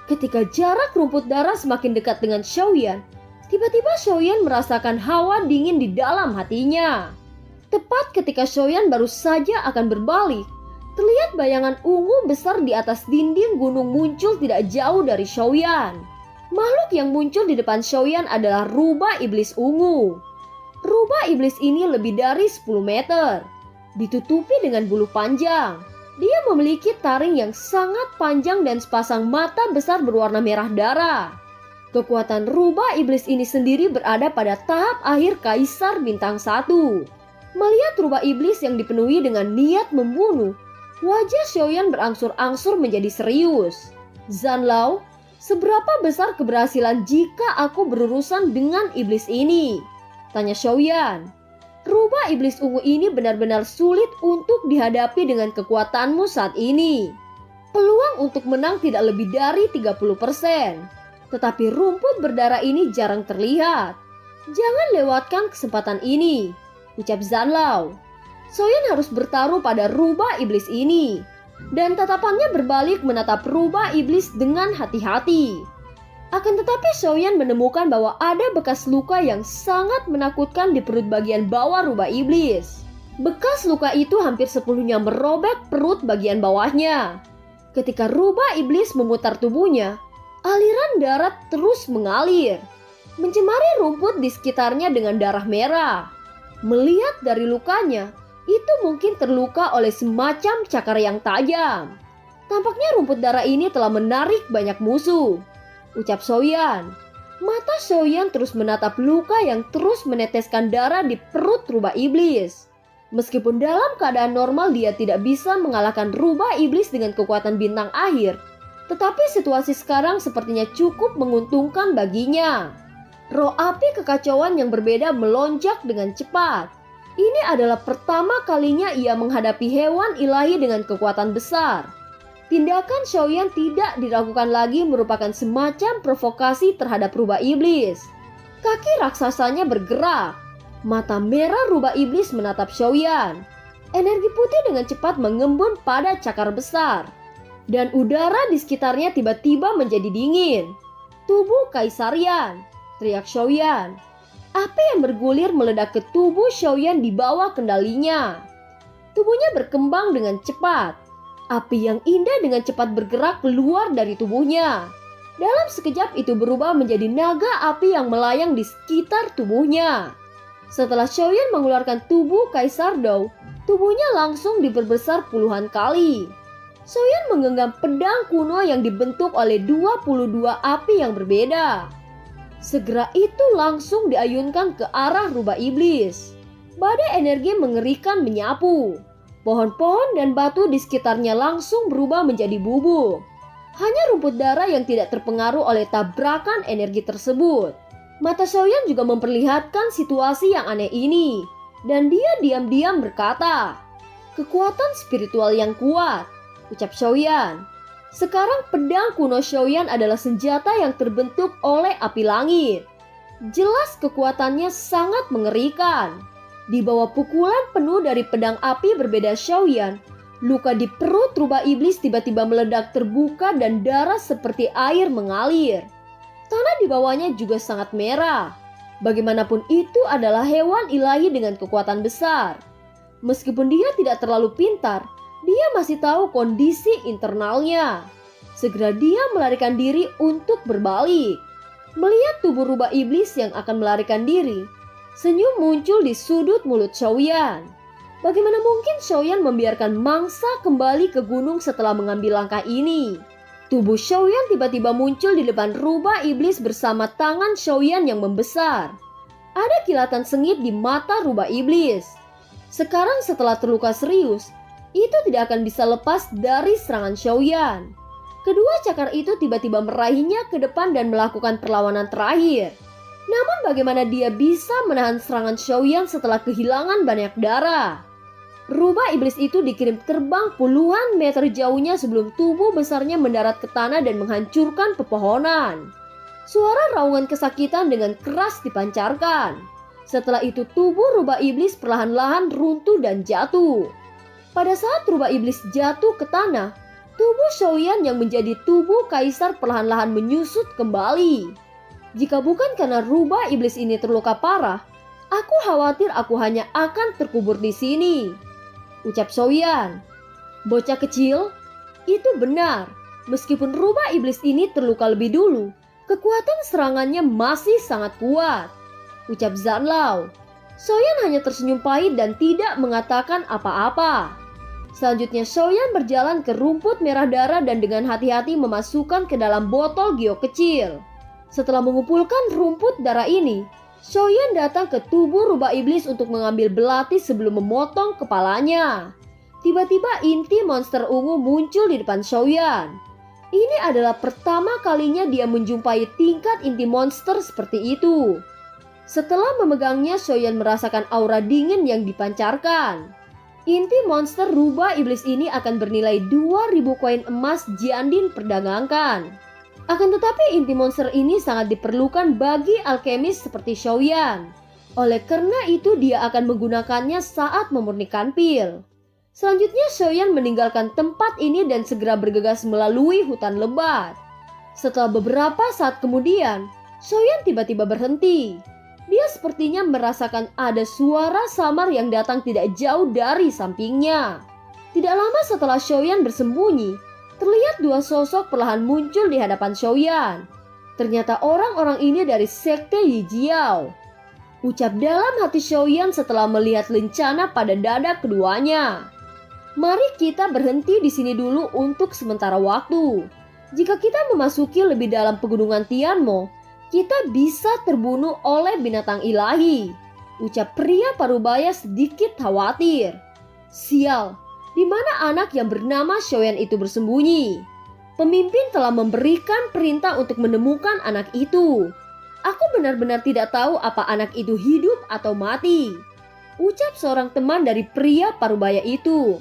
Ketika jarak rumput darah semakin dekat dengan Xiaoyan, tiba-tiba Xiaoyan merasakan hawa dingin di dalam hatinya. Tepat ketika Xiaoyan baru saja akan berbalik, terlihat bayangan ungu besar di atas dinding gunung muncul tidak jauh dari Xiaoyan. Makhluk yang muncul di depan Xiaoyan adalah rubah iblis ungu. Rubah iblis ini lebih dari 10 meter. Ditutupi dengan bulu panjang. Dia memiliki taring yang sangat panjang dan sepasang mata besar berwarna merah darah. Kekuatan rubah iblis ini sendiri berada pada tahap akhir Kaisar Bintang 1. Melihat rubah iblis yang dipenuhi dengan niat membunuh, wajah Xiaoyan berangsur-angsur menjadi serius. Zanlao, seberapa besar keberhasilan jika aku berurusan dengan iblis ini? Tanya Xiaoyan. Rubah iblis ungu ini benar-benar sulit untuk dihadapi dengan kekuatanmu saat ini. Peluang untuk menang tidak lebih dari 30%. Tetapi rumput berdarah ini jarang terlihat. Jangan lewatkan kesempatan ini, ucap Zanlao. Xiaoyan harus bertaruh pada rubah iblis ini. Dan tatapannya berbalik menatap rubah iblis dengan hati-hati. Akan tetapi Xiaoyan menemukan bahwa ada bekas luka yang sangat menakutkan di perut bagian bawah rubah iblis. Bekas luka itu hampir sepenuhnya merobek perut bagian bawahnya. Ketika rubah iblis memutar tubuhnya, aliran darah terus mengalir, mencemari rumput di sekitarnya dengan darah merah. Melihat dari lukanya, itu mungkin terluka oleh semacam cakar yang tajam. Tampaknya rumput darah ini telah menarik banyak musuh, ucap Xiaoyan. Mata Xiaoyan terus menatap luka yang terus meneteskan darah di perut rubah iblis. Meskipun dalam keadaan normal dia tidak bisa mengalahkan rubah iblis dengan kekuatan bintang akhir, tetapi situasi sekarang sepertinya cukup menguntungkan baginya. Roh api kekacauan yang berbeda melonjak dengan cepat. Ini adalah pertama kalinya ia menghadapi hewan ilahi dengan kekuatan besar. Tindakan Xiaoyan tidak diragukan lagi merupakan semacam provokasi terhadap rubah iblis. Kaki raksasanya bergerak. Mata merah rubah iblis menatap Xiaoyan. Energi putih dengan cepat mengembun pada cakar besar. Dan udara di sekitarnya tiba-tiba menjadi dingin. Tubuh Kaisarian, teriak Xiaoyan. Api yang bergulir meledak ke tubuh Xiaoyan di bawah kendalinya. Tubuhnya berkembang dengan cepat. Api yang indah dengan cepat bergerak keluar dari tubuhnya. Dalam sekejap itu berubah menjadi naga api yang melayang di sekitar tubuhnya. Setelah Xiaoyan mengeluarkan tubuh Kaisar Dou, tubuhnya langsung diperbesar puluhan kali. Xiaoyan menggenggam pedang kuno yang dibentuk oleh 22 api yang berbeda. Segera itu langsung diayunkan ke arah rubah iblis. Badai energi mengerikan menyapu. Pohon-pohon dan batu di sekitarnya langsung berubah menjadi bubuk. Hanya rumput darah yang tidak terpengaruh oleh tabrakan energi tersebut. Mata Xiaoyan juga memperlihatkan situasi yang aneh ini. Dan dia diam-diam berkata, "Kekuatan spiritual yang kuat," ucap Xiaoyan. Sekarang pedang kuno Xiaoyan adalah senjata yang terbentuk oleh api langit. Jelas kekuatannya sangat mengerikan. Di bawah pukulan penuh dari pedang api berbeda Xiaoyan, luka di perut rubah iblis tiba-tiba meledak terbuka dan darah seperti air mengalir. Tanah di bawahnya juga sangat merah. Bagaimanapun itu adalah hewan ilahi dengan kekuatan besar. Meskipun dia tidak terlalu pintar, dia masih tahu kondisi internalnya. Segera dia melarikan diri untuk berbalik. Melihat tubuh rubah iblis yang akan melarikan diri, senyum muncul di sudut mulut Xiaoyan. Bagaimana mungkin Xiaoyan membiarkan mangsa kembali ke gunung setelah mengambil langkah ini? Tubuh Xiaoyan tiba-tiba muncul di depan rubah iblis bersama tangan Xiaoyan yang membesar. Ada kilatan sengit di mata rubah iblis. Sekarang setelah terluka serius, itu tidak akan bisa lepas dari serangan Xiaoyan. Kedua cakar itu tiba-tiba meraihnya ke depan dan melakukan perlawanan terakhir. Namun bagaimana dia bisa menahan serangan Xiaoyan setelah kehilangan banyak darah? Rubah iblis itu dikirim terbang puluhan meter jauhnya sebelum tubuh besarnya mendarat ke tanah dan menghancurkan pepohonan. Suara raungan kesakitan dengan keras dipancarkan. Setelah itu tubuh rubah iblis perlahan-lahan runtuh dan jatuh. Pada saat rubah iblis jatuh ke tanah, tubuh Xiaoyan yang menjadi tubuh kaisar perlahan-lahan menyusut kembali. Jika bukan karena rubah iblis ini terluka parah, aku khawatir aku hanya akan terkubur di sini, ucap Xiaoyan. Bocah kecil, itu benar. Meskipun rubah iblis ini terluka lebih dulu, kekuatan serangannya masih sangat kuat, ucap Zanlao. Soyan hanya tersenyum pahit dan tidak mengatakan apa-apa. Selanjutnya Soyan berjalan ke rumput merah darah dan dengan hati-hati memasukkan ke dalam botol giok kecil. Setelah mengumpulkan rumput darah ini, Soyan datang ke tubuh rubah iblis untuk mengambil belati sebelum memotong kepalanya. Tiba-tiba inti monster ungu muncul di depan Soyan. Ini adalah pertama kalinya dia menjumpai tingkat inti monster seperti itu. Setelah memegangnya, Soyan merasakan aura dingin yang dipancarkan. Inti monster rubah iblis ini akan bernilai 2000 koin emas Jiandin perdagangkan. Akan tetapi inti monster ini sangat diperlukan bagi alkemis seperti Soyan. Oleh karena itu dia akan menggunakannya saat memurnikan pil. Selanjutnya Soyan meninggalkan tempat ini dan segera bergegas melalui hutan lebat. Setelah beberapa saat kemudian, Soyan tiba-tiba berhenti. Dia sepertinya merasakan ada suara samar yang datang tidak jauh dari sampingnya. Tidak lama setelah Soyan bersembunyi, terlihat dua sosok perlahan muncul di hadapan Soyan. Ternyata orang-orang ini dari sekte Yijiao. Ucap dalam hati Soyan setelah melihat lencana pada dada keduanya. Mari kita berhenti di sini dulu untuk sementara waktu. Jika kita memasuki lebih dalam pegunungan Tianmo, kita bisa terbunuh oleh binatang ilahi. Ucap pria parubaya sedikit khawatir. Sial, di mana anak yang bernama Soyan itu bersembunyi? Pemimpin telah memberikan perintah untuk menemukan anak itu. Aku benar-benar tidak tahu apa anak itu hidup atau mati. Ucap seorang teman dari pria parubaya itu.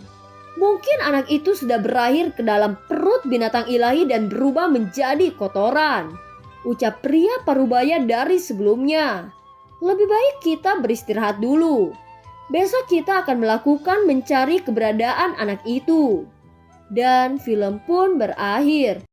Mungkin anak itu sudah berakhir ke dalam perut binatang ilahi dan berubah menjadi kotoran. Ucap pria parubaya dari sebelumnya. Lebih baik kita beristirahat dulu. Besok kita akan melakukan mencari keberadaan anak itu. Dan film pun berakhir.